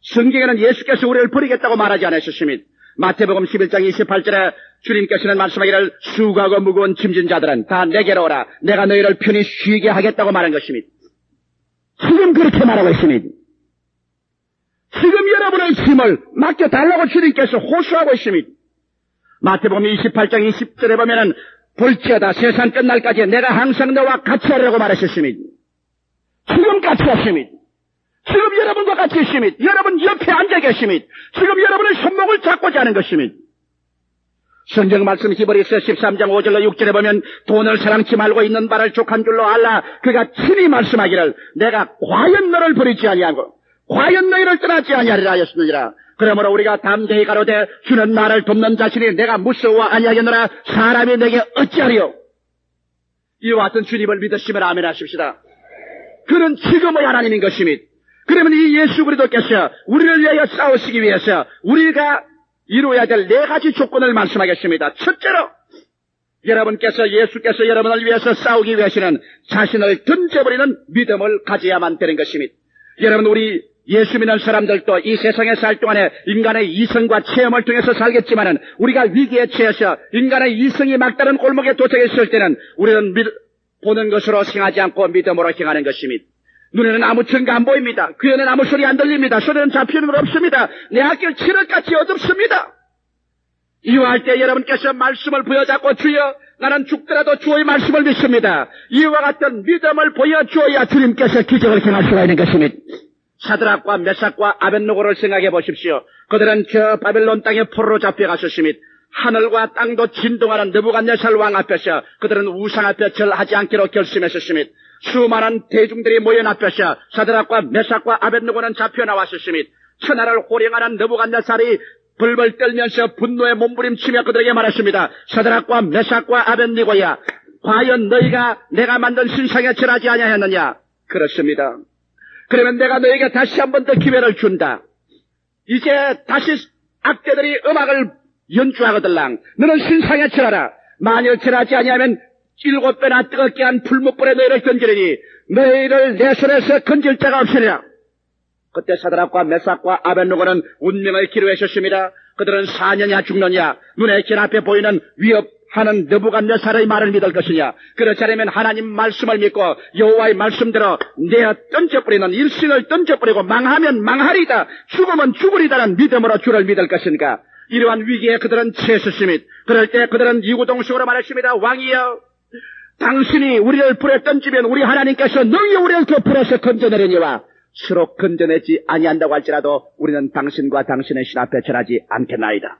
성경에는 예수께서 우리를 버리겠다고 말하지 않으셨습니다. 마태복음 11장 28절에 주님께서는 말씀하기를 수고하고 무거운 짐진 자들은 다 내게로 오라. 내가 너희를 편히 쉬게 하겠다고 말한 것입니다. 지금 그렇게 말하고 있습니다. 지금 여러분의 짐을 맡겨달라고 주님께서 호소하고 있습니다. 마태복음 28장 20절에 보면은 볼지어다 세상 끝날까지 내가 항상 너와 같이 하려고 말하셨습니다. 지금 같이 하십니다. 지금 여러분과 같이 있습니다. 여러분 옆에 앉아 계십니다. 지금 여러분의 손목을 잡고자 하는 것입니다. 성경 말씀 히브리서 13장 5절로 6절에 보면 돈을 사랑치 말고 있는 바를 족한 줄로 알라. 그가 친히 말씀하기를 내가 과연 너를 버리지 아니하고 과연 너희를 떠나지 아니하리라 하였느니라. 그러므로 우리가 담대히 가로되 주는 나를 돕는 자신이 내가 무서워 아니하겠노라. 사람이 내게 어찌하리요. 이와 같은 주님을 믿으시면 아멘 하십시다. 그는 지금의 하나님인 것입니다. 그러면 이 예수 그리스도께서 우리를 위하여 싸우시기 위해서 우리가 이루어야 될 4가지 조건을 말씀하겠습니다. 첫째로 여러분께서 예수께서 여러분을 위해서 싸우기 위해서는 자신을 던져버리는 믿음을 가져야만 되는 것입니다. 여러분 우리 예수 믿는 사람들도 이 세상에 살 동안에 인간의 이성과 체험을 통해서 살겠지만은 우리가 위기에 처해서 인간의 이성이 막다른 골목에 도착했을 때는 우리는 보는 것으로 행하지 않고 믿음으로 행하는 것입니다. 눈에는 아무 증거 안 보입니다. 귀에는 아무 소리 안 들립니다. 소리는 잡히는 건 없습니다. 내 앞길 칠흑같이 어둡습니다. 이와 할 때 여러분께서 말씀을 부여잡고 주여 나는 죽더라도 주의 말씀을 믿습니다. 이와 같은 믿음을 보여주어야 주님께서 기적을 행할 수가 있는 것입니다. 사드락과 메삭과 아벳느고를 생각해 보십시오. 그들은 저 바벨론 땅에 포로로 잡혀갔었습니다. 하늘과 땅도 진동하는 느부갓네살 왕 앞에서 그들은 우상 앞에 절하지 않기로 결심했었습니다. 수많은 대중들이 모여 앞에서 사드락과 메삭과 아벳느고는 잡혀 나왔었습니다. 천하를 호령하는 느부갓네살이 벌벌 떨면서 분노에 몸부림치며 그들에게 말했습니다. 사드락과 메삭과 아벳느고야, 과연 너희가 내가 만든 신상에 절하지 아니하였느냐? 그렇습니다. 그러면 내가 너에게 다시 한 번 더 기회를 준다. 이제 다시 악대들이 음악을 연주하거들랑 너는 신상에 절하라. 만일 절하지 아니하면 7배나 뜨겁게 한 풀무불에 너희를 던지리니 너희를 내 손에서 건질 자가 없으리라. 그때 사드락과 메삭과 아벳느고는 운명을 기로하셨습니다. 그들은 사느냐 죽느냐, 눈에 길 앞에 보이는 위협하는 느부갓네살의 말을 믿을 것이냐, 그렇지 않으면 하나님 말씀을 믿고 여호와의 말씀대로 내어 던져버리는 일신을 던져버리고 망하면 망하리다, 죽으면 죽으리다는 믿음으로 주를 믿을 것인가. 이러한 위기에 그들은 처했습니다. 그럴 때 그들은 이구동성으로 말했습니다. 왕이여, 당신이 우리를 불에 던지면 우리 하나님께서 능히 우리를 그 불에서 건져내려니와 서로 건져내지 아니한다고 할지라도 우리는 당신과 당신의 신 앞에 절하지 않겠나이다.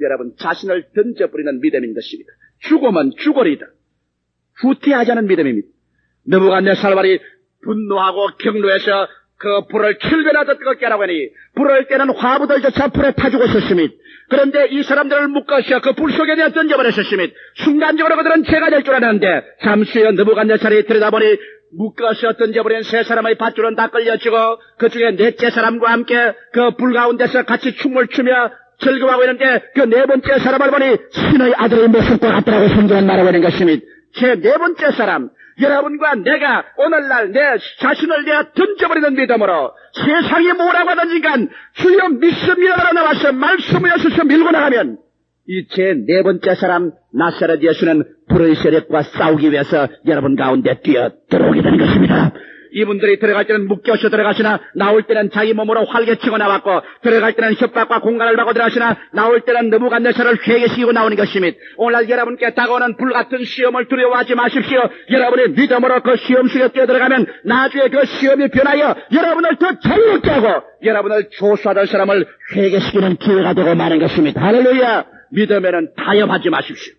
여러분, 자신을 던져버리는 믿음인 것입니다. 죽으면 죽으리다. 후퇴하지 않은 믿음입니다. 느부갓네살이 분노하고 경로해서 그 불을 7배나 더 뜨겁게 하라고 하니 불을 때는 화부들조차 불에 타주고 있었습니다. 그런데 이 사람들을 묶어서 그 불 속에 내어 던져버렸었습니다. 순간적으로 그들은 죄가 될 줄 알았는데 잠시 후에 느부갓네살이 들여다보니 묶어서 던져버린 세 사람의 밧줄은 다 끌려지고 그 중에 넷째 사람과 함께 그 불 가운데서 같이 춤을 추며 즐거워하고 있는데 그 네 번째 사람을 보니 신의 아들의 모습과 같더라고 성경은 말하고 있는 것입니다. 제 네 번째 사람, 여러분과 내가 오늘날 내 자신을 내어 던져버리는 믿음으로 세상이 뭐라고 하든지 간 주여 믿습니다라고 나와서 말씀을 여셔서 밀고 나가면 이 제 네 번째 사람 나사렛 예수는 불의 세력과 싸우기 위해서 여러분 가운데 뛰어 들어오게 되는 것입니다. 이분들이 들어갈 때는 묶여서 들어가시나 나올 때는 자기 몸으로 활개치고 나왔고 들어갈 때는 협박과 공간을 받고 들어가시나 나올 때는 느부갓네살을 회개시키고 나오는 것입니다. 오늘날 여러분께 다가오는 불같은 시험을 두려워하지 마십시오. 여러분의 믿음으로 그 시험 속에 뛰어들어가면 나중에 그 시험이 변하여 여러분을 더 자유롭게 하고 여러분을 조수하던 사람을 회개시키는 기회가 되고 마는 것입니다. 할렐루야. 믿음에는 타협하지 마십시오.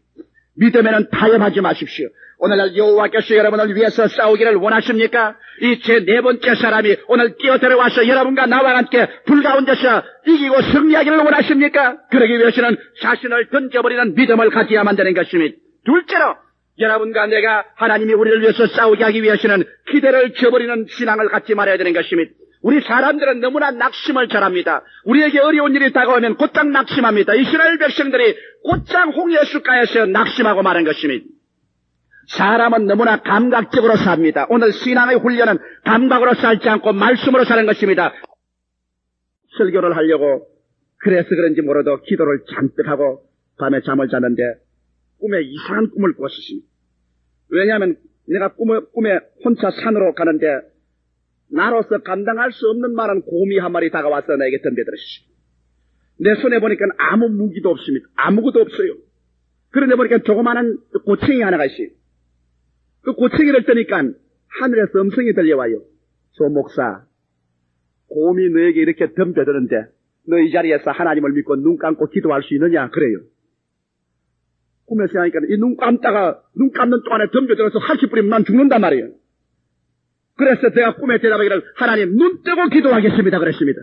믿음에는 타협하지 마십시오. 오늘날 여호와께서 여러분을 위해서 싸우기를 원하십니까? 이 제 네 번째 사람이 오늘 뛰어들어와서 여러분과 나와 함께 불 가운데서 이기고 승리하기를 원하십니까? 그러기 위해서는 자신을 던져버리는 믿음을 가져야만 되는 것입니다. 둘째로 여러분과 내가 하나님이 우리를 위해서 싸우게 하기 위해서는 기대를 저버리는 신앙을 갖지 말아야 되는 것입니다. 우리 사람들은 너무나 낙심을 잘합니다. 우리에게 어려운 일이 다가오면 곧장 낙심합니다. 이스라엘 백성들이 곧장 홍해수가에서 낙심하고 마는 것입니다. 사람은 너무나 감각적으로 삽니다. 오늘 신앙의 훈련은 감각으로 살지 않고 말씀으로 사는 것입니다. 설교를 하려고 그래서 그런지 모르도 기도를 잔뜩 하고 밤에 잠을 자는데 꿈에 이상한 꿈을 꿨습니다. 왜냐하면 내가 꿈에 혼자 산으로 가는데 나로서 감당할 수 없는 많은 곰이 한 마리 다가와서 나에게 덤벼들었습니다. 내 손에 보니까 아무 무기도 없습니다. 아무것도 없어요. 그런데 보니까 조그마한 고챙이 하나가 있어요. 그 고챙이를 뜨니까 하늘에서 음성이 들려와요. 조 목사, 곰이 너에게 이렇게 덤벼드는데 너 이 자리에서 하나님을 믿고 눈 감고 기도할 수 있느냐? 그래요. 꿈에서 하니까 이 눈 감는 동안에 덤벼들어서 할퀴 뿌리면 난 죽는단 말이에요. 그래서 제가 꿈에 대답하기를 하나님 눈 뜨고 기도하겠습니다 그랬습니다.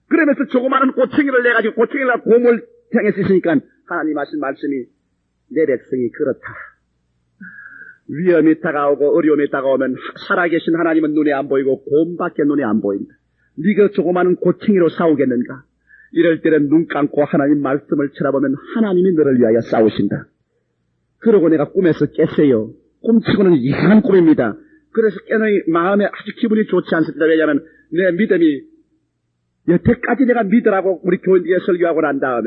그러면서 조그마한 고챙이를 내가지고 고챙이를 곰을 향해서 있으니까 하나님 하신 말씀이 내 백성이 그렇다. 위험이 다가오고 어려움이 다가오면 살아계신 하나님은 눈에 안 보이고 곰밖에 눈에 안 보인다. 네가 조그마한 고챙이로 싸우겠는가? 이럴 때는 눈 감고 하나님 말씀을 쳐다보면 하나님이 너를 위하여 싸우신다. 그러고 내가 꿈에서 깼어요. 꿈치고는 이상한 꿈입니다. 그래서 깨는 마음에 아주 기분이 좋지 않습니다. 왜냐하면 내 믿음이 여태까지 내가 믿으라고 우리 교인들에게 설교하고 난 다음에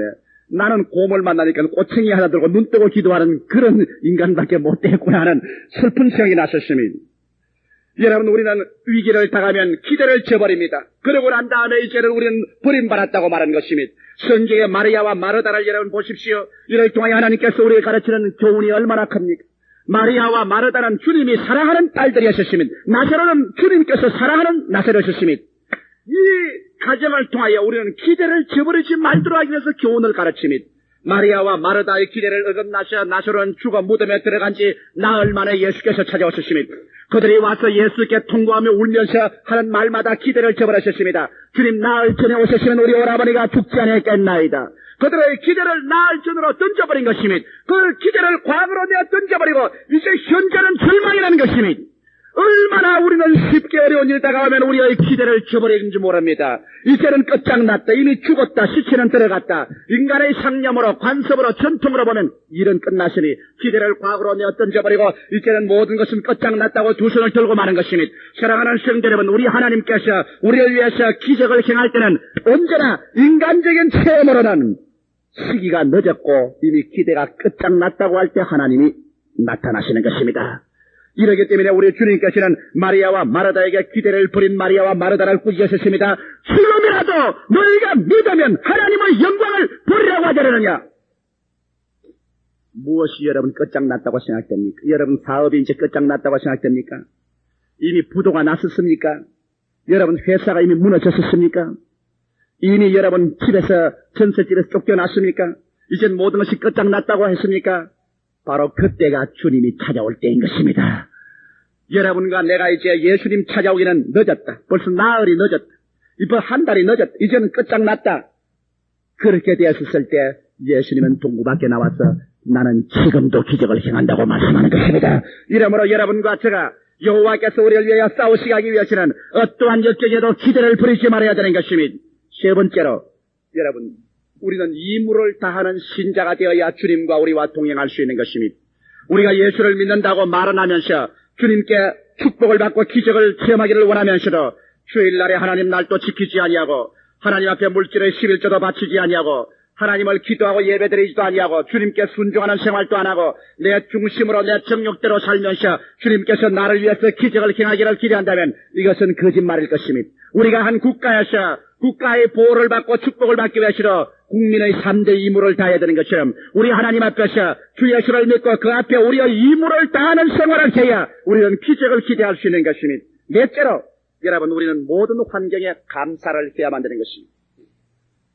나는 곰을 만나니까 꼬챙이 하나 들고 눈 뜨고 기도하는 그런 인간밖에 못 되겠구나 하는 슬픈 생각이 났었습니다. 여러분, 우리는 위기를 당하면 기대를 저버립니다. 그러고 난 다음에 이제는 우리는 버림받았다고 말한 것입니다. 성경의 마리아와 마르다를 여러분 보십시오. 이를 통하여 하나님께서 우리에게 가르치는 교훈이 얼마나 큽니까? 마리아와 마르다는 주님이 사랑하는 딸들이었습니다. 나사로는 주님께서 사랑하는 나사로였습니다. 이 가정을 통하여 우리는 기대를 저버리지 말도록 하기 위해서 교훈을 가르칩니다. 마리아와 마르다의 기대를 어긋나서 나사로는 죽어 무덤에 들어간 지 나흘 만에 예수께서 찾아오셨습니다. 그들이 와서 예수께 통곡하며 울면서 하는 말마다 기대를 저버리셨습니다. 주님 나흘 전에 오셨으면 우리 오라버니가 죽지 않았겠나이다. 그들의 기대를 나흘 전으로 던져버린 것입니다. 그 기대를 과거로 내어 던져버리고 이제 현재는 절망이라는 것입니다. 얼마나 우리는 쉽게 어려운 일이 다가오면 우리의 기대를 저버리는지 모릅니다. 이제는 끝장났다. 이미 죽었다. 시체는 들어갔다. 인간의 상념으로 관습으로 전통으로 보면 일은 끝났으니 기대를 과거로 내어 던져버리고 이제는 모든 것은 끝장났다고 두 손을 들고 마는 것입니다. 사랑하는 성도 여러분, 우리 하나님께서 우리를 위해서 기적을 행할 때는 언제나 인간적인 체험으로는 시기가 늦었고 이미 기대가 끝장났다고 할 때 하나님이 나타나시는 것입니다. 이러기 때문에 우리 주님께서는 마리아와 마르다에게 기대를 버린 마리아와 마르다를 꾸짖으셨습니다. 지금이라도 너희가 믿으면 하나님의 영광을 보리라고 하지 않느냐? 무엇이 여러분 끝장났다고 생각됩니까? 여러분 사업이 이제 끝장났다고 생각됩니까? 이미 부도가 났었습니까? 여러분 회사가 이미 무너졌었습니까? 이미 여러분 집에서 전셋집에서 쫓겨났습니까? 이젠 모든 것이 끝장났다고 했습니까? 바로 그때가 주님이 찾아올 때인 것입니다. 여러분과 내가 이제 예수님 찾아오기는 늦었다. 벌써 나흘이 늦었다. 이번 한 달이 늦었다. 이제는 끝장났다. 그렇게 되었을 때 예수님은 동구 밖에 나와서 나는 지금도 기적을 행한다고 말씀하는 것입니다. 이러므로 여러분과 제가 여호와께서 우리를 위하여 싸우시게 하기 위해서는 어떠한 역경에도 기대를 부리지 말아야 되는 것입니다. 세 번째로 여러분 우리는義務를 다하는 신자가 되어야 주님과 우리와 동행할 수 있는 것입니다. 우리가 예수를 믿는다고 말은 하면서 주님께 축복을 받고 기적을 체험하기를 원하면서도 주일날에 하나님 날도 지키지 아니하고 하나님 앞에 물질의 11조도 바치지 아니하고 하나님을 기도하고 예배드리지도 아니하고 주님께 순종하는 생활도 안 하고 내 중심으로 내 정욕대로 살면서 주님께서 나를 위해서 기적을 행하기를 기대한다면 이것은 거짓말일 것입니다. 우리가 한 국가에서 국가의 보호를 받고 축복을 받기 위해서 국민의 3대義務를 다해야 되는 것처럼 우리 하나님 앞에서 주 예수를 믿고 그 앞에 우리의義務를 다하는 생활을 해야 우리는 기적을 기대할 수 있는 것입니다. 넷째로 여러분 우리는 모든 환경에 감사를 해야만 되는 것입니다.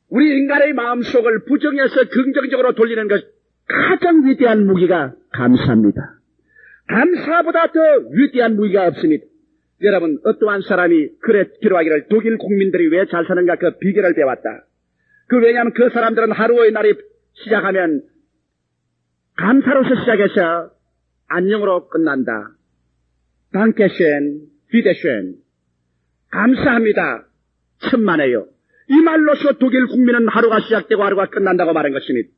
우리 인간의 마음속을 부정에서 긍정적으로 돌리는 것 가장 위대한 무기가 감사입니다. 감사보다 더 위대한 무기가 없습니다. 여러분 어떠한 사람이 그래 기록하기를 독일 국민들이 왜 잘 사는가 그 비결을 배웠다. 왜냐하면 그 사람들은 하루의 날이 시작하면 감사로서 시작해서 안녕으로 끝난다. Dankeschön, Wiederschön. 감사합니다. 천만에요. 이 말로서 독일 국민은 하루가 시작되고 하루가 끝난다고 말한 것입니다.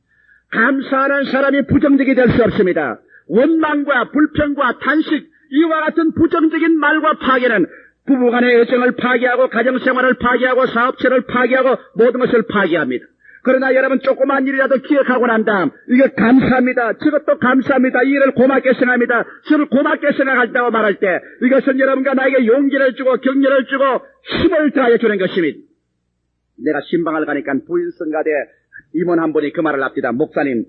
감사하는 사람이 부정적이 될 수 없습니다. 원망과 불평과 탄식, 이와 같은 부정적인 말과 파괴는 부부간의 애정을 파괴하고 가정생활을 파괴하고 사업체를 파괴하고 모든 것을 파괴합니다. 그러나 여러분 조그만 일이라도 기억하고 난 다음 이거 감사합니다. 저것도 감사합니다. 이 일을 고맙게 생각합니다. 저를 고맙게 생각한다고 말할 때 이것은 여러분과 나에게 용기를 주고 격려를 주고 힘을 더하여 주는 것입니다. 내가 신방을 가니까 부인 성가대 임원 한 분이 그 말을 합니다. 목사님,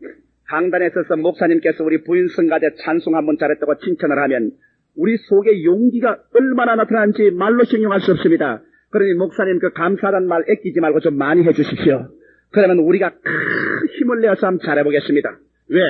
강단에 서서 목사님께서 우리 부인 성가대 찬송 한번 잘했다고 칭찬을 하면 우리 속에 용기가 얼마나 나타나는지 말로形容할 수 없습니다. 그러니 목사님 그 감사하다는 말 아끼지 말고 좀 많이 해주십시오. 그러면 우리가 큰 힘을 내어서 한번 잘해보겠습니다. 왜?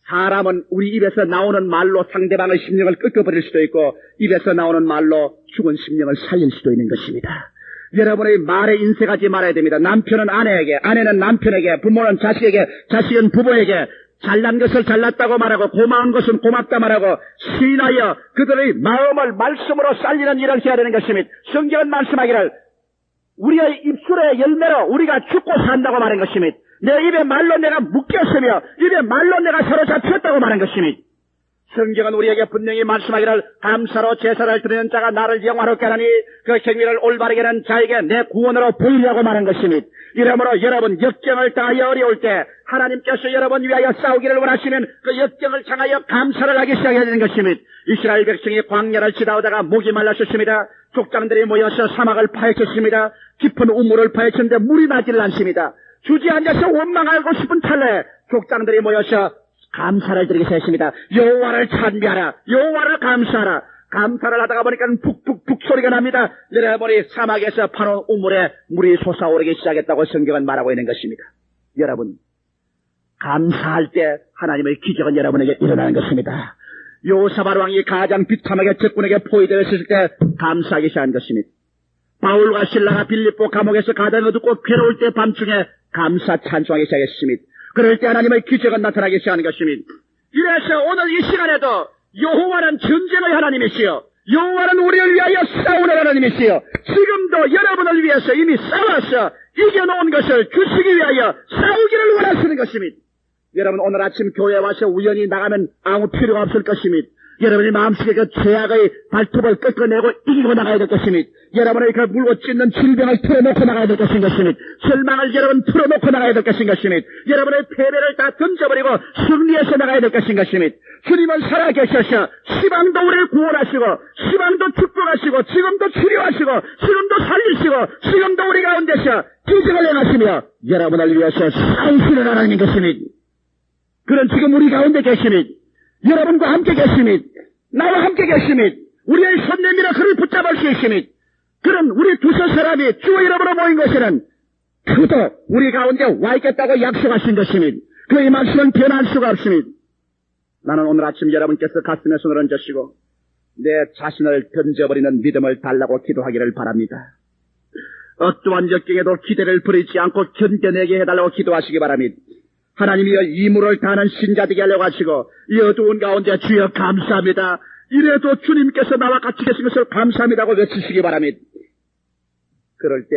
사람은 우리 입에서 나오는 말로 상대방의 심령을 꺾어버릴 수도 있고 입에서 나오는 말로 죽은 심령을 살릴 수도 있는 것입니다. 여러분의 말에 인색하지 말아야 됩니다. 남편은 아내에게, 아내는 남편에게, 부모는 자식에게, 자식은 부모에게 잘난 것을 잘났다고 말하고 고마운 것은 고맙다 말하고 시인하여 그들의 마음을 말씀으로 살리는 일을 해야 되는 것입니다. 성경은 말씀하기를 우리의 입술의 열매로 우리가 죽고 산다고 말한 것입니다. 내 입에 말로 내가 묶였으며 입에 말로 내가 사로잡혔다고 말한 것입니다. 성경은 우리에게 분명히 말씀하기를 감사로 제사를 드리는 자가 나를 영화롭게 하나니 그 행위를 올바르게 하는 자에게 내 구원으로 보이려고 말한 것입니다. 이러므로 여러분 역경을 당하여 어려울 때 하나님께서 여러분 위하여 싸우기를 원하시면 그 역경을 향하여 감사를 하기 시작해야 되는 것입니다. 이스라엘 백성이 광야를 지나오다가 목이 말랐었습니다. 족장들이 모여서 사막을 파헤쳤습니다. 깊은 우물을 파헤쳤는데 물이 나질 않습니다. 주저앉아서 원망하고 싶은 찰나에 족장들이 모여서 감사를 드리기 시작했습니다. 여호와를 찬미하라. 여호와를 감사하라. 감사를 하다가 보니까 푹푹푹 소리가 납니다. 여러분이 사막에서 파놓은 우물에 물이 솟아오르기 시작했다고 성경은 말하고 있는 것입니다. 여러분 감사할 때 하나님의 기적은 여러분에게 일어나는 것입니다. 요사밧 왕이 가장 비참하게 적군에게 포위되었을 때 감사하기 시작한 것입니다. 바울과 실라가 빌립보 감옥에서 가장 어둡고 괴로울 때 밤중에 감사 찬송하기 시작했습니다. 그럴 때 하나님의 기적은 나타나기 시작하는 것입니다. 이래서 오늘 이 시간에도 여호와는 전쟁의 하나님이시여 여호와는 우리를 위하여 싸우는 하나님이시여 지금도 여러분을 위해서 이미 싸워서 이겨놓은 것을 주시기 위하여 싸우기를 원하시는 것입니다. 여러분 오늘 아침 교회에 와서 우연히 나가면 아무 필요가 없을 것입니다. 여러분의 마음속에 그 죄악의 발톱을 꺾어내고 이기고 나가야 될 것입니다. 여러분의 그 물고 찢는 질병을 풀어놓고 나가야 될 것인 것입니다. 절망을 여러분 풀어놓고 나가야 될 것인 것입니다. 여러분의 패배를 다 던져버리고 승리해서 나가야 될 것인 것입니다. 주님은 살아계셔서 시방도 우리를 구원하시고 시방도 축복하시고 지금도 치료하시고 지금도 살리시고 지금도 우리 가운데서 기적을 행하시며 여러분을 위해서 싸우시는 하나님인 것입니다. 그는 지금 우리 가운데 계십니다. 여러분과 함께 계십니다. 나와 함께 계십니다. 우리의 손 내밀어 그를 붙잡을 수 있습니다. 그런 우리 두세 사람이 주 이름으로 모인 것에는 그도 우리 가운데 와 있겠다고 약속하신 것이니 그의 말씀은 변할 수가 없으니 나는 오늘 아침 여러분께서 가슴에 손을 얹으시고 내 자신을 던져버리는 믿음을 달라고 기도하기를 바랍니다. 어떠한 역경에도 기대를 버리지 않고 견뎌내게 해달라고 기도하시기 바랍니다. 하나님이여 이물을 다하는 신자 되게 하려고 하시고 이 어두운 가운데 주여 감사합니다. 이래도 주님께서 나와 같이 계신 것을 감사합니다고 외치시기 바랍니다. 그럴 때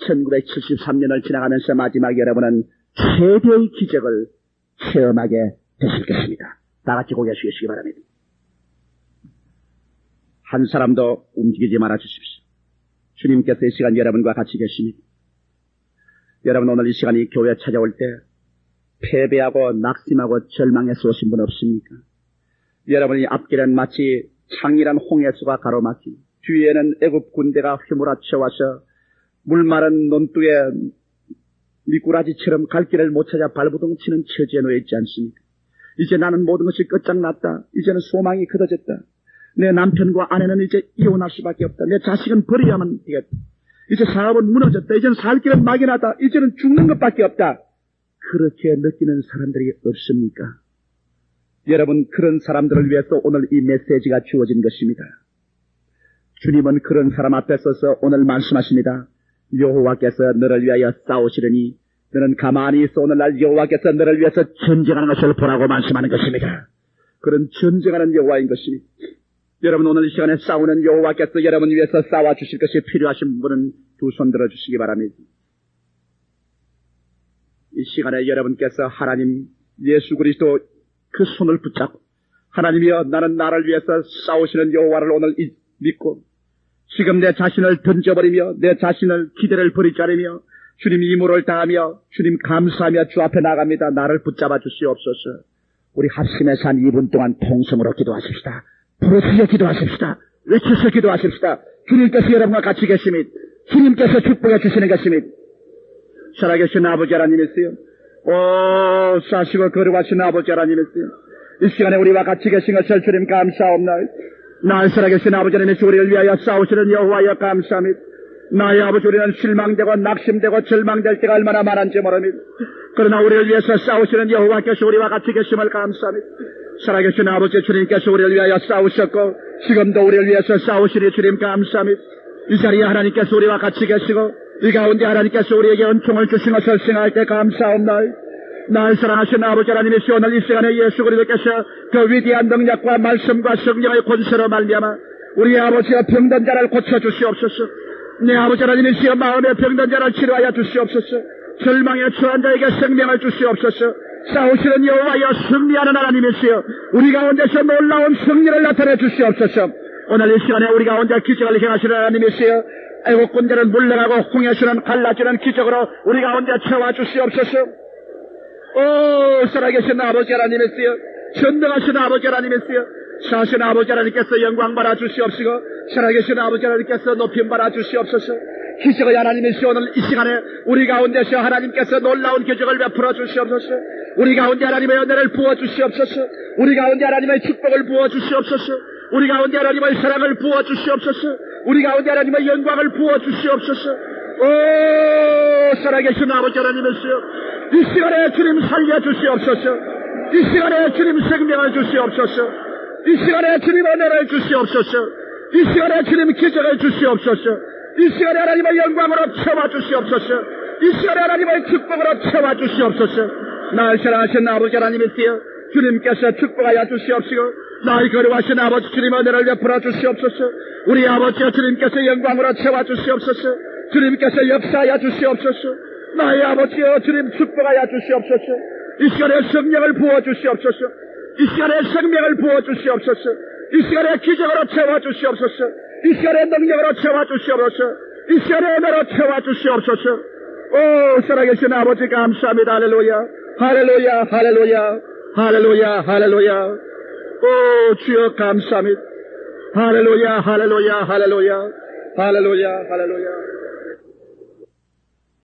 1973년을 지나가면서 마지막 여러분은 최대의 기적을 체험하게 되실 것입니다. 다 같이 고개 숙이시기 바랍니다. 한 사람도 움직이지 말아 주십시오. 주님께서 이 시간 여러분과 같이 계십니다. 여러분 오늘 이 시간이 교회에 찾아올 때 패배하고 낙심하고 절망해서 오신 분 없습니까? 여러분이 앞길은 마치 창이란 홍해수가 가로막히 뒤에는 애굽 군대가 휘몰아쳐 와서 물마른 논두에 미꾸라지처럼 갈 길을 못 찾아 발부둥 치는 처지에 놓여 있지 않습니까? 이제 나는 모든 것이 끝장났다. 이제는 소망이 끊어졌다. 내 남편과 아내는 이제 이혼할 수밖에 없다. 내 자식은 버려야만 되겠다. 이제 사업은 무너졌다. 이제는 살 길은 막연하다. 이제는 죽는 것밖에 없다. 그렇게 느끼는 사람들이 없습니까? 여러분 그런 사람들을 위해서 오늘 이 메시지가 주어진 것입니다. 주님은 그런 사람 앞에 서서 오늘 말씀하십니다. 여호와께서 너를 위하여 싸우시려니 너는 가만히 있어 오늘날 여호와께서 너를 위해서 전쟁하는 것을 보라고 말씀하는 것입니다. 그런 전쟁하는 여호와인 것입니다. 여러분 오늘 이 시간에 싸우는 여호와께서 여러분 위해서 싸워주실 것이 필요하신 분은 두 손 들어주시기 바랍니다. 이 시간에 여러분께서 하나님 예수 그리스도 그 손을 붙잡고 하나님이여 나는 나를 위해서 싸우시는 여호와를 오늘 믿고 지금 내 자신을 던져버리며 내 자신을 기대를 버리지 않으며 주님 이물을 다하며 주님 감사하며 주 앞에 나갑니다. 나를 붙잡아 주시옵소서. 우리 합심해서 한 2분 동안 통성으로 기도하십시다. 부르짖어 기도하십시다. 외쳐서 기도하십시다. 주님께서 여러분과 같이 계심이 주님께서 축복해 주시는 것입니다. 살아계신 아버지 하나님이시여 사시고 거룩하신 아버지 하나님이시여 이 시간에 우리와 같이 계신 것을 주님 감사옵나이다. 나의 살아계신 아버지 하나님이시여 우리를 위하여 싸우시는 여호와여 감사합니다. 나의 아버지 우리는 실망되고 낙심되고 절망될 때가 얼마나 많은지 모릅니다. 그러나 우리를 위해서 싸우시는 여호와께서 우리와 같이 계심을 감사합니다. 살아계신 아버지 주님께서 우리를 위하여 싸우셨고 지금도 우리를 위해서 싸우시니 주님 감사합니다. 이 자리에 하나님께서 우리와 같이 계시고 이 가운데 하나님께서 우리에게 은총을 주신 것을 생각할 때 감사옵나이다. 나의 사랑하신 아버지 하나님이시여 오늘 이 시간에 예수 그리스도께서 그 위대한 능력과 말씀과 성령의 권세로 말미암아 우리 아버지의 병든 자를 고쳐주시옵소서. 내 아버지 하나님이시여 마음의 병든 자를 치료하여 주시옵소서. 절망에 처한 자에게 생명을 주시옵소서. 싸우시는 여호와여 승리하는 하나님이시여 우리 가운데서 놀라운 승리를 나타내 주시옵소서. 오늘 이 시간에 우리 가운데 기적을 행하시는 하나님이시여 애국 군대를 물러가고 홍해수는 갈라지는 기적으로 우리 가운데 채워 주시옵소서. 살아계신 아버지 하나님이시여 전능하신 아버지 하나님이시여 사신 아버지 하나님께서 영광 받아 주시옵시고 살아계신 아버지 하나님께서 높임 받아 주시옵소서. 기적의 하나님이시여 오늘 이 시간에 우리 가운데서 하나님께서 놀라운 기적을 베풀어 주시옵소서. 우리 가운데 하나님의 은혜를 부어 주시옵소서. 우리 가운데 하나님의 축복을 부어 주시옵소서. 우리 가운데 하나님의 사랑을 부어 주시옵소서. 우리 가운데 하나님의 영광을 부어 주시옵소서. 살아계신 아버지 하나님이시여 이 시간에 주님 살려 주시옵소서. 이 시간에 주님 생명을 주시옵소서. 이 시간에 주님 은혜를 주시옵소서. 이 시간에 주님 기적을 주시옵소서. 이 시간에 하나님의 영광으로 채워 주시옵소서. 이 시간에 하나님의 축복으로 채워 주시옵소서. 나의 사랑하신 아버지 하나님이시여 주님께서 축복하여 주시옵시고 나의 거룩하신 아버지 주님 은혜를 베풀어 주시옵소서. 우리 아버지여 주님께서 영광으로 채워 주시옵소서. 주님께서 역사하여 주시옵소서. 나의 아버지여 주님 축복하여 주시옵소서. 이 시간에 성령을 부어 주시옵소서. 이 시간에 생명을 부어 주시옵소서. 이 시간에 기적으로 채워 주시옵소서. 이 시간에 능력으로 채워 주시옵소서. 이 시간에 은혜로 채워 주시옵소서. 살아계신 아버지 감사합니다. 할렐루야 할렐루야 할렐루야 할렐루야 할렐루야. 주여 감사합니다. 할렐루야 할렐루야 할렐루야 할렐루야 할렐루야.